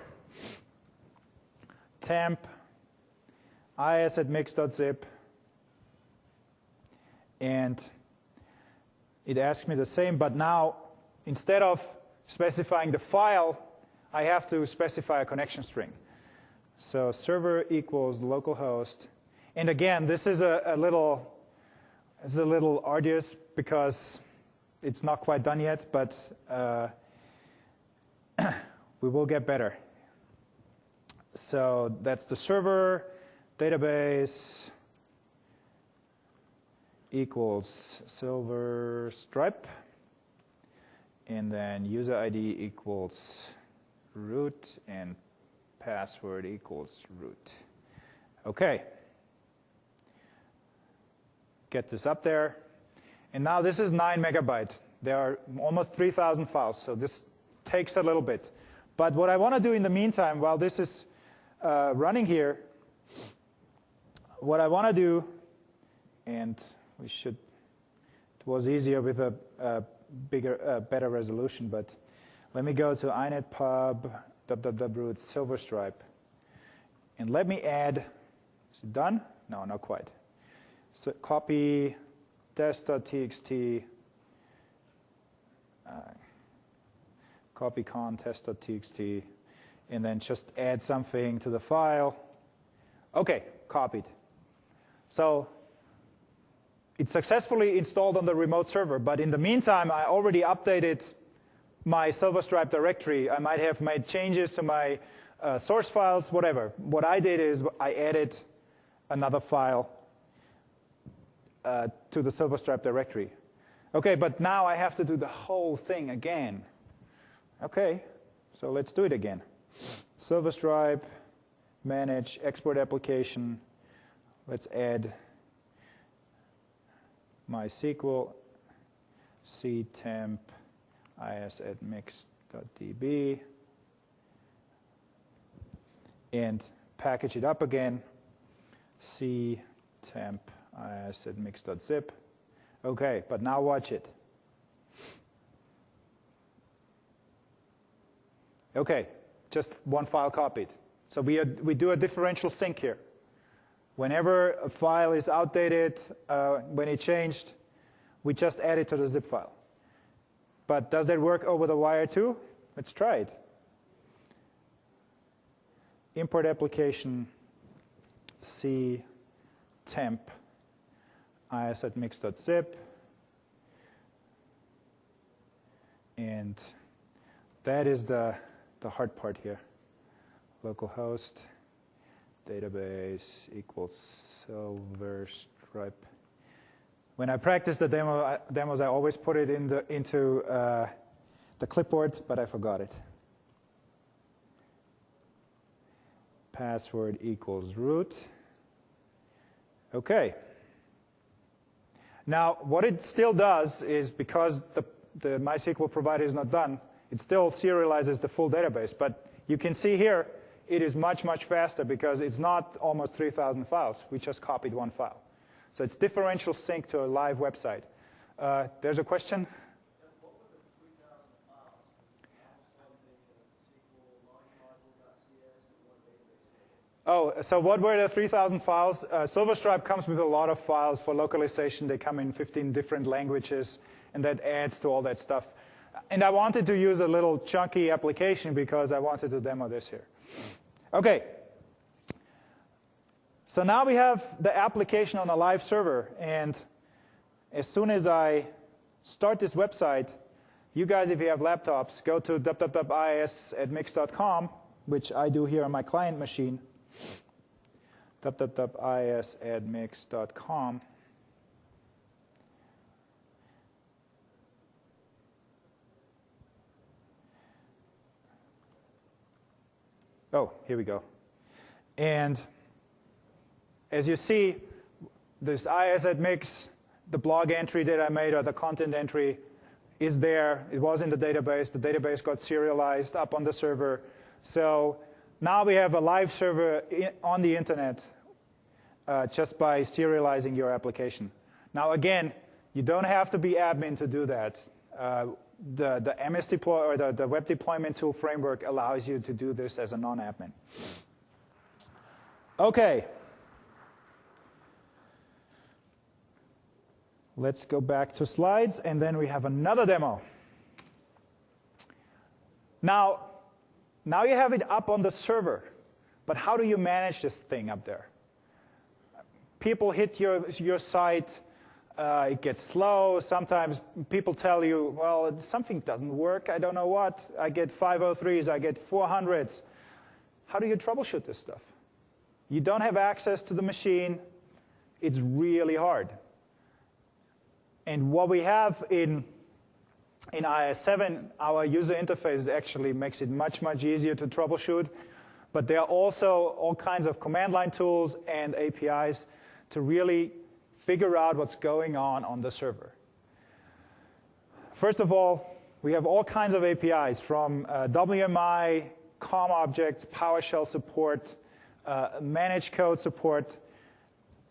Temp, IIS@mix.zip. And it asks me the same, but now instead of specifying the file, I have to specify a connection string. So server equals localhost. And again, this is a little arduous because it's not quite done yet, but we will get better. So that's the server, database equals silver stripe, and then user ID equals root, and password equals root. Okay. Get this up there. And now this is 9 megabyte. There are almost 3,000 files, so this takes a little bit. But what I want to do in the meantime, while this is running here, what I want to do, and it was easier with a better resolution, but let me go to inetpub www.root silverstripe, and let me add, is it done? No, not quite. So copy test.txt, copy con test.txt, and then just add something to the file. Okay, copied. So it's successfully installed on the remote server, but in the meantime, I already updated my Silverstripe directory. I might have made changes to my source files, whatever. What I did is I added another file to the Silverstripe directory. Okay, but now I have to do the whole thing again. Okay, so let's do it again. Silverstripe, manage, export application. Let's add MySQL, ctemp, IIS@mix.db, and package it up again, ctemp, IIS@mix.zip. Okay, but now watch it. Okay, just one file copied. So we do a differential sync here. Whenever a file is outdated, when it changed, we just add it to the zip file. But does that work over the wire too? Let's try it. Import application, ctemp, IIS@mix.zip. And that is the hard part here. Localhost, database equals silverstripe. When I practice the demos, I always put it into the clipboard, but I forgot it. Password equals root. Okay. Now, what it still does is, because the MySQL provider is not done, it still serializes the full database. But you can see here, it is much, much faster because it's not almost 3,000 files. We just copied one file. So it's differential sync to a live website. There's a question? What were the 3,000 files? Oh, so what were the 3,000 files? Silverstripe comes with a lot of files for localization. They come in 15 different languages, and that adds to all that stuff. And I wanted to use a little chunky application because I wanted to demo this here. Okay. So now we have the application on a live server, and as soon as I start this website, you guys, if you have laptops, go to www.iis@mix.com, which I do here on my client machine, www.iis@mix.com. Oh, here we go. And as you see, this IIS@mix, the blog entry that I made or the content entry is there. It was in the database. The database got serialized up on the server. So now we have a live server on the internet just by serializing your application. Now again, you don't have to be admin to do that. The MS deploy or the web deployment tool framework allows you to do this as a non-admin. Okay. Let's go back to slides, and then we have another demo. Now you have it up on the server, but how do you manage this thing up there? People hit your site, it gets slow. Sometimes people tell you, well, something doesn't work, I don't know what. I get 503s, I get 400s. How do you troubleshoot this stuff? You don't have access to the machine. It's really hard. And what we have in IIS-7, our user interface actually makes it much, much easier to troubleshoot. But there are also all kinds of command line tools and APIs to really figure out what's going on the server. First of all, we have all kinds of APIs from WMI, COM objects, PowerShell support, managed code support.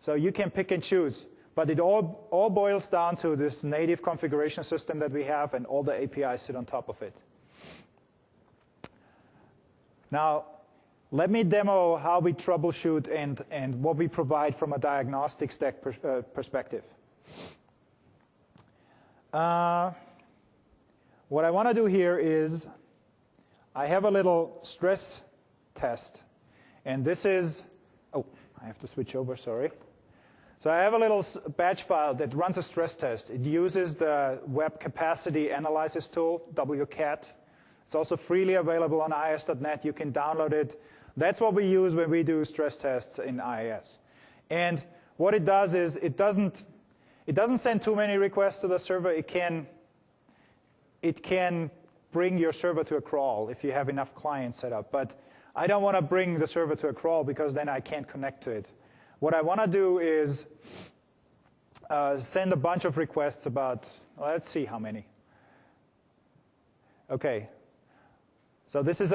So you can pick and choose. But it all boils down to this native configuration system that we have, and all the APIs sit on top of it. Now, let me demo how we troubleshoot and what we provide from a diagnostic stack perspective. What I want to do here is I have a little stress test. And this is, oh, I have to switch over, sorry. So I have a little batch file that runs a stress test. It uses the Web Capacity Analysis tool, WCAT. It's also freely available on IIS.net. You can download it. That's what we use when we do stress tests in IIS. And what it does is it doesn't send too many requests to the server. It can bring your server to a crawl if you have enough clients set up. But I don't want to bring the server to a crawl because then I can't connect to it. What I want to do is send a bunch of requests about, well, let's see how many. Okay. So this is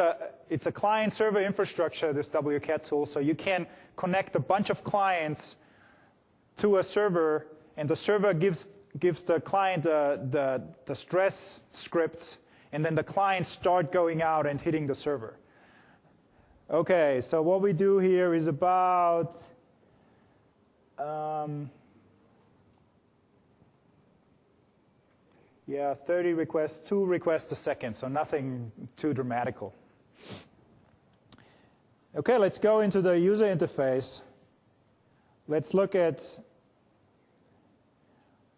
it's a client-server infrastructure, this WCAT tool. So you can connect a bunch of clients to a server, and the server gives the client the stress scripts, and then the clients start going out and hitting the server. Okay, so what we do here is about 30 requests, 2 requests a second, so nothing too dramatical. Okay, let's go into the user interface. Let's look at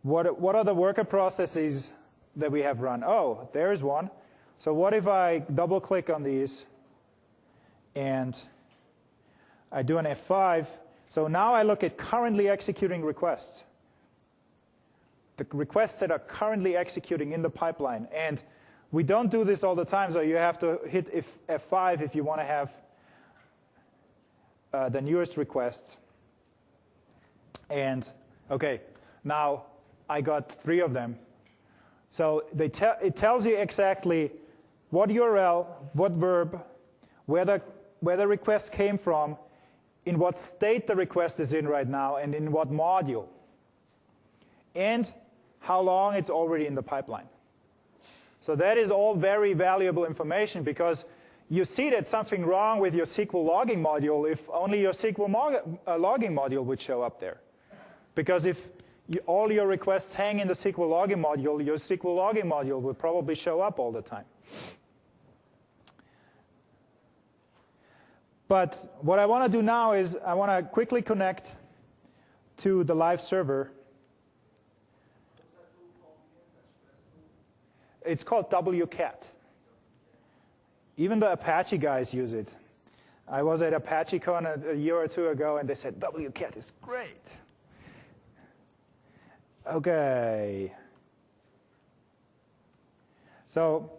what are the worker processes that we have run. Oh, there's one. So what if I double-click on these and I do an F5? So now I look at currently executing requests. The requests that are currently executing in the pipeline. And we don't do this all the time, so you have to hit F5 if you want to have the newest requests. And, okay, now I got 3 of them. So it tells you exactly what URL, what verb, where the request came from, in what state the request is in right now, and in what module, and how long it's already in the pipeline. So that is all very valuable information, because you see that something wrong with your SQL logging module if only your SQL logging module would show up there. Because if all your requests hang in the SQL logging module, your SQL logging module will probably show up all the time. But what I want to do now is I want to quickly connect to the live server. It's called WCAT. Even the Apache guys use it. I was at ApacheCon a year or two ago, and they said, WCAT is great. Okay. So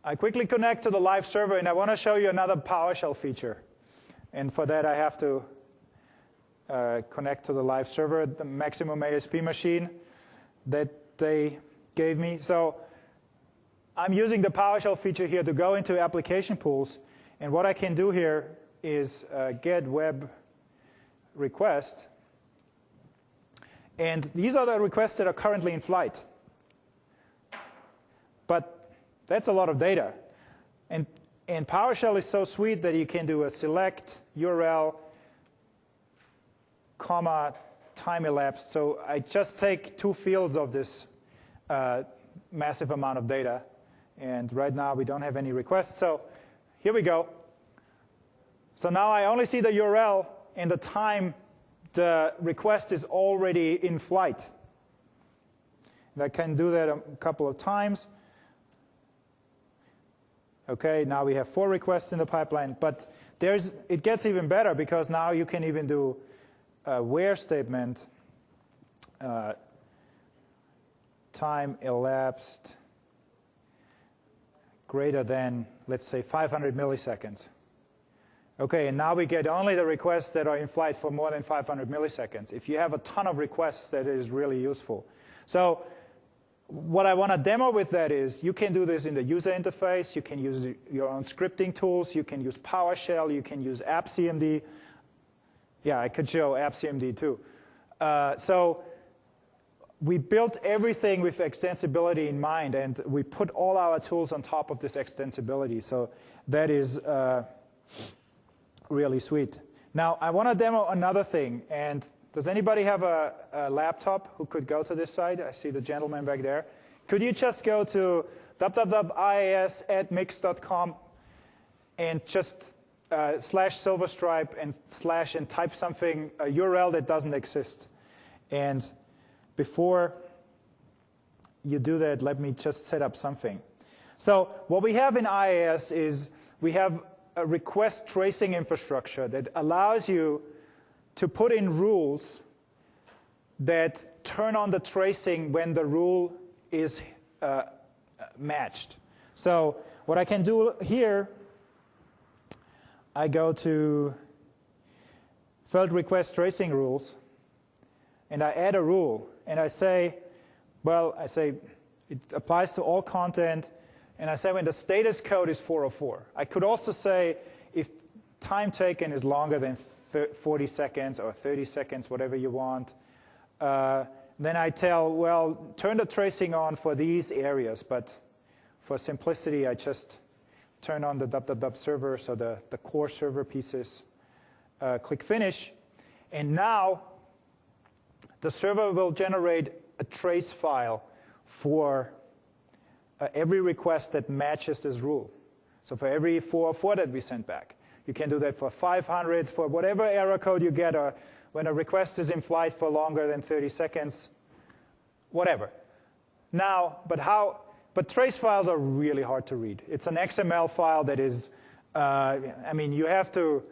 I quickly connect to the live server, and I want to show you another PowerShell feature. And for that, I have to connect to the live server, the maximum ASP machine that they gave me. So I'm using the PowerShell feature here to go into application pools. And what I can do here is get web request. And these are the requests that are currently in flight. But that's a lot of data. And PowerShell is so sweet that you can do a select URL, comma, time elapsed. So I just take 2 fields of this massive amount of data. And right now, we don't have any requests. So here we go. So now I only see the URL and the time the request is already in flight. And I can do that a couple of times. Okay, now we have 4 requests in the pipeline. But it gets even better, because now you can even do a where statement, time elapsed greater than, let's say, 500 milliseconds. Okay, and now we get only the requests that are in flight for more than 500 milliseconds. If you have a ton of requests, that is really useful. So what I want to demo with that is you can do this in the user interface. You can use your own scripting tools. You can use PowerShell. You can use AppCMD. Yeah, I could show AppCMD too. So we built everything with extensibility in mind, and we put all our tools on top of this extensibility. So that is really sweet. Now, I want to demo another thing. And does anybody have a laptop who could go to this site? I see the gentleman back there. Could you just go to www.iis@mix.com and just /silverstripe and / and type something, a URL that doesn't exist. And before you do that, let me just set up something. So what we have in IIS is we have a request tracing infrastructure that allows you to put in rules that turn on the tracing when the rule is matched. So what I can do here, I go to Feld request tracing rules, and I add a rule, and I say, well, it applies to all content, and I say when the status code is 404. I could also say if time taken is longer than 40 seconds or 30 seconds, whatever you want. Then I tell, well, turn the tracing on for these areas, but for simplicity, I just turn on the www server, so the core server pieces. Click Finish, and now the server will generate a trace file for every request that matches this rule. So for every 404 that we send back. You can do that for 500s, for whatever error code you get, or when a request is in flight for longer than 30 seconds, whatever. Now, but trace files are really hard to read. It's an XML file that is, I mean, you have to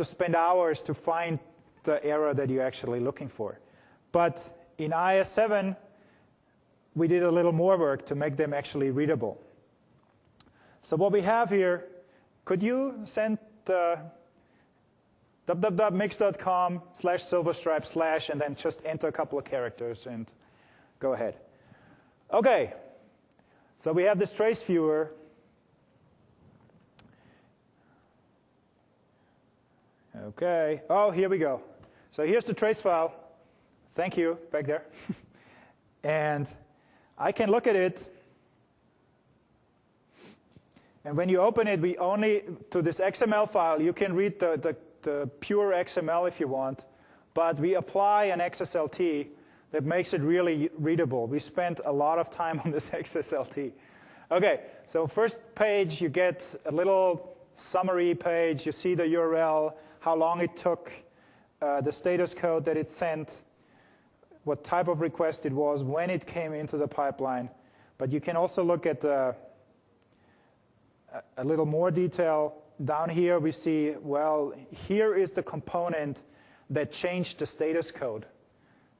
spend hours to find the error that you're actually looking for. But in IIS 7, we did a little more work to make them actually readable. So what we have here, could you send www.mix.com /silverstripe / and then just enter a couple of characters and go ahead. Okay, so we have this trace viewer. Okay, oh, here we go. So here's the trace file. Thank you, back there. And I can look at it. And when you open it, to this XML file, you can read the pure XML if you want, but we apply an XSLT that makes it really readable. We spent a lot of time on this XSLT. Okay, so first page, you get a little summary page. You see the URL, how long it took, the status code that it sent, what type of request it was, when it came into the pipeline. But you can also look at a little more detail. Down here we see, well, here is the component that changed the status code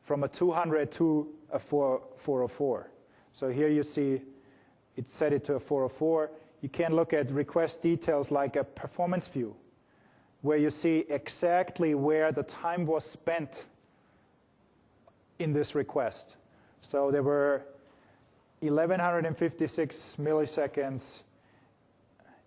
from a 200 to a 404. So here you see it set it to a 404. You can look at request details like a performance view, where you see exactly where the time was spent in this request. So there were 1,156 milliseconds,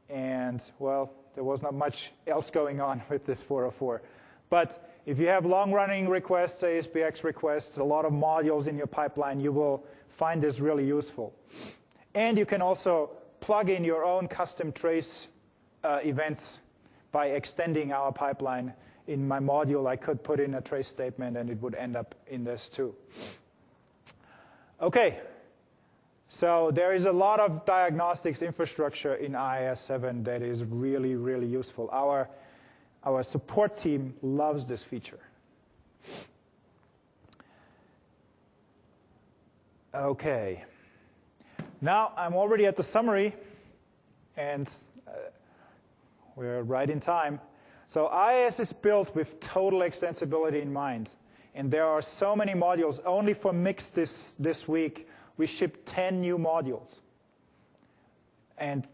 and, well, there was not much else going on with this 404. But if you have long-running requests, ASPX requests, a lot of modules in your pipeline, you will find this really useful. And you can also plug in your own custom trace events by extending our pipeline. In my module, I could put in a trace statement, and it would end up in this too. Okay, so there is a lot of diagnostics infrastructure in IIS 7 that is really, really useful. Our support team loves this feature. Okay, now I'm already at the summary, and we're right in time. So IIS is built with total extensibility in mind. And there are so many modules. Only for MIX this week, we shipped 10 new modules. And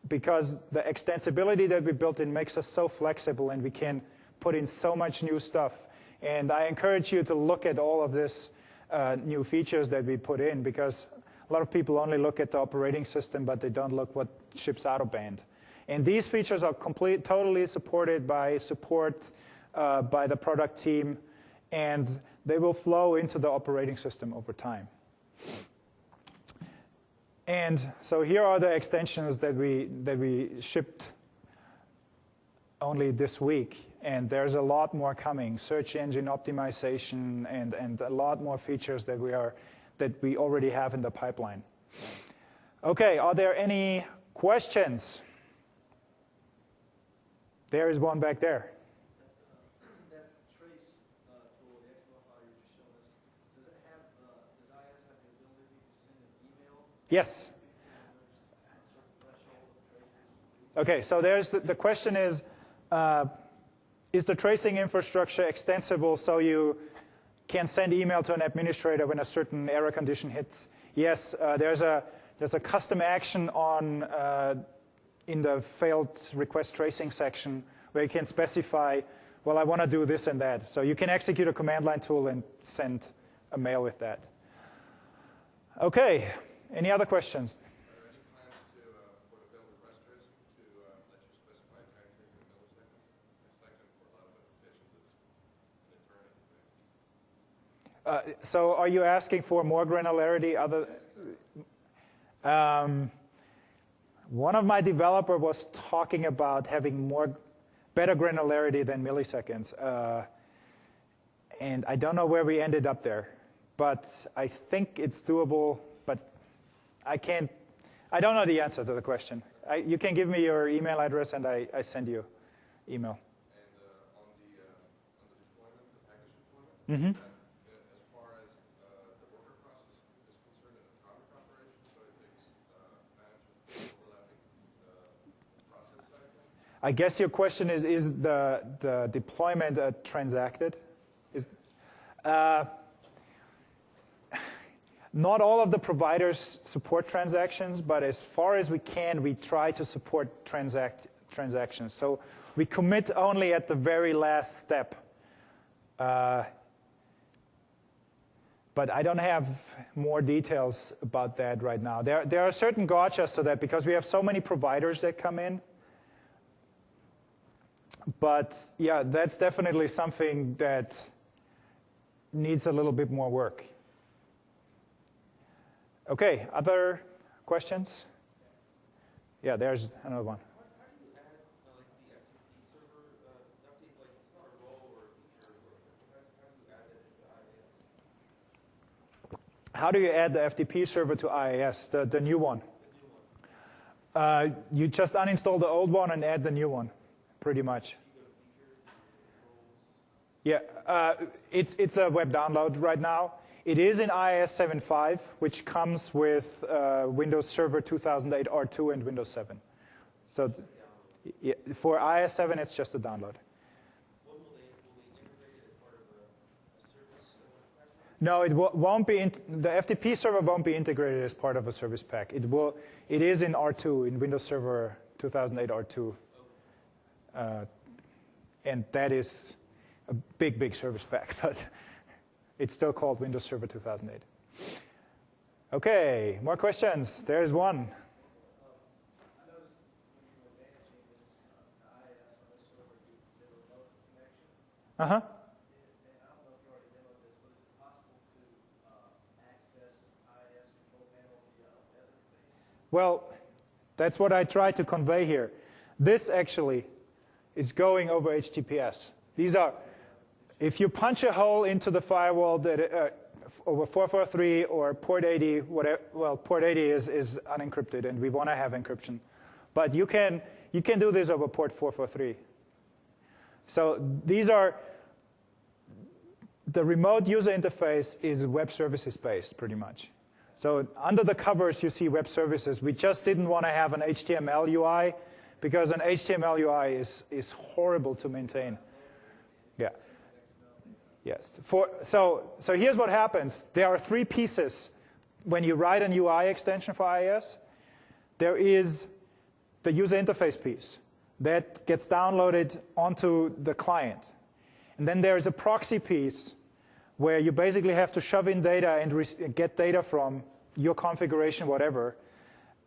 because the extensibility that we built in makes us so flexible, and we can put in so much new stuff. And I encourage you to look at all of this new features that we put in, because a lot of people only look at the operating system, but they don't look what ships out of band. And these features are totally supported by by the product team, and they will flow into the operating system over time. And so here are the extensions that we shipped only this week, and there's a lot more coming. Search engine optimization and a lot more features that we already have in the pipeline. Okay, are there any questions? There is one back there. That trace tool, the XML file you just showed us, does IIS have the ability to send an email? Yes. Okay, so the question is the tracing infrastructure extensible so you can send email to an administrator when a certain error condition hits? Yes, there's a custom action on in the failed request tracing section where you can specify, well, I want to do this and that. So you can execute a command line tool and send a mail with that. Okay, any other questions? Are there any plans to, for the failed request tracing, to let you specify time taken in milliseconds? A second for a lot of applications is an eternity thing. So are you asking for more granularity? One of my developers was talking about having better granularity than milliseconds. And I don't know where we ended up there. But I think it's doable, but I don't know the answer to the question. You can give me your email address, and I send you email. And on the deployment, the package deployment, as far as the worker process is concerned, an atomic operation, so it takes management overlapping process cycle. I guess your question is the deployment transacted? Not all of the providers support transactions, but as far as we can, we try to support transactions. So we commit only at the very last step. But I don't have more details about that right now. There are certain gotchas to that because we have so many providers that come in. But yeah, that's definitely something that needs a little bit more work. Okay, other questions? Yeah, there's another one. How do you add like the FTP server update? Like it's not a role or a feature. How do you add that into IIS? how do you add the FTP server to IIS, the new one? You just uninstall the old one and add the new one, pretty much. Yeah, it's a web download right now. It is in IIS 7.5, which comes with Windows Server 2008 R2 and Windows 7. So yeah, for IIS 7, it's just a download. Will they integrate it as part of a service package? No, it won't be. The FTP server won't be integrated as part of a service pack. It will. It is in R2, in Windows Server 2008 R2, and that is a big service pack, but it's still called Windows Server 2008. Okay, more questions? There's one. I noticed when you were managing this IIS on the server, the remote connection. Uh-huh. And I don't know if you already demoed this, but is it possible to access IIS control panel via a web interface? Well, that's what I tried to convey here. This actually is going over HTTPS. These are, if you punch a hole into the firewall that over 443 or port 80, whatever, well, port 80 is unencrypted, and we want to have encryption. But you can do this over port 443. So these are, the remote user interface is web services based, pretty much. So under the covers, you see web services. We just didn't want to have an HTML UI, because an HTML UI is horrible to maintain. Yeah. Yes. So here's what happens. There are three pieces when you write an UI extension for IIS. There is the user interface piece that gets downloaded onto the client. And then there's a proxy piece where you basically have to shove in data and get data from your configuration, whatever,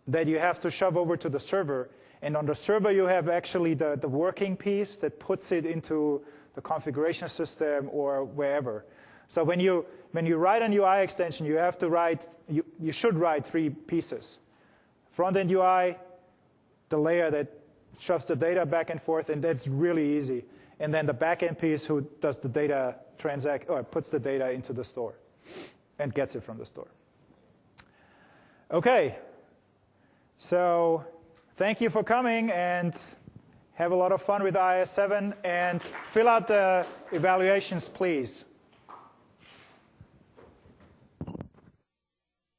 that you have to shove over to the server. And on the server, you have actually the working piece that puts it into the configuration system or wherever. So when you write an UI extension, you have to write, you should write three pieces. Front-end UI, the layer that shoves the data back and forth, and that's really easy. And then the back-end piece who does the data or puts the data into the store and gets it from the store. Okay, so thank you for coming, and have a lot of fun with IIS 7, and fill out the evaluations, please.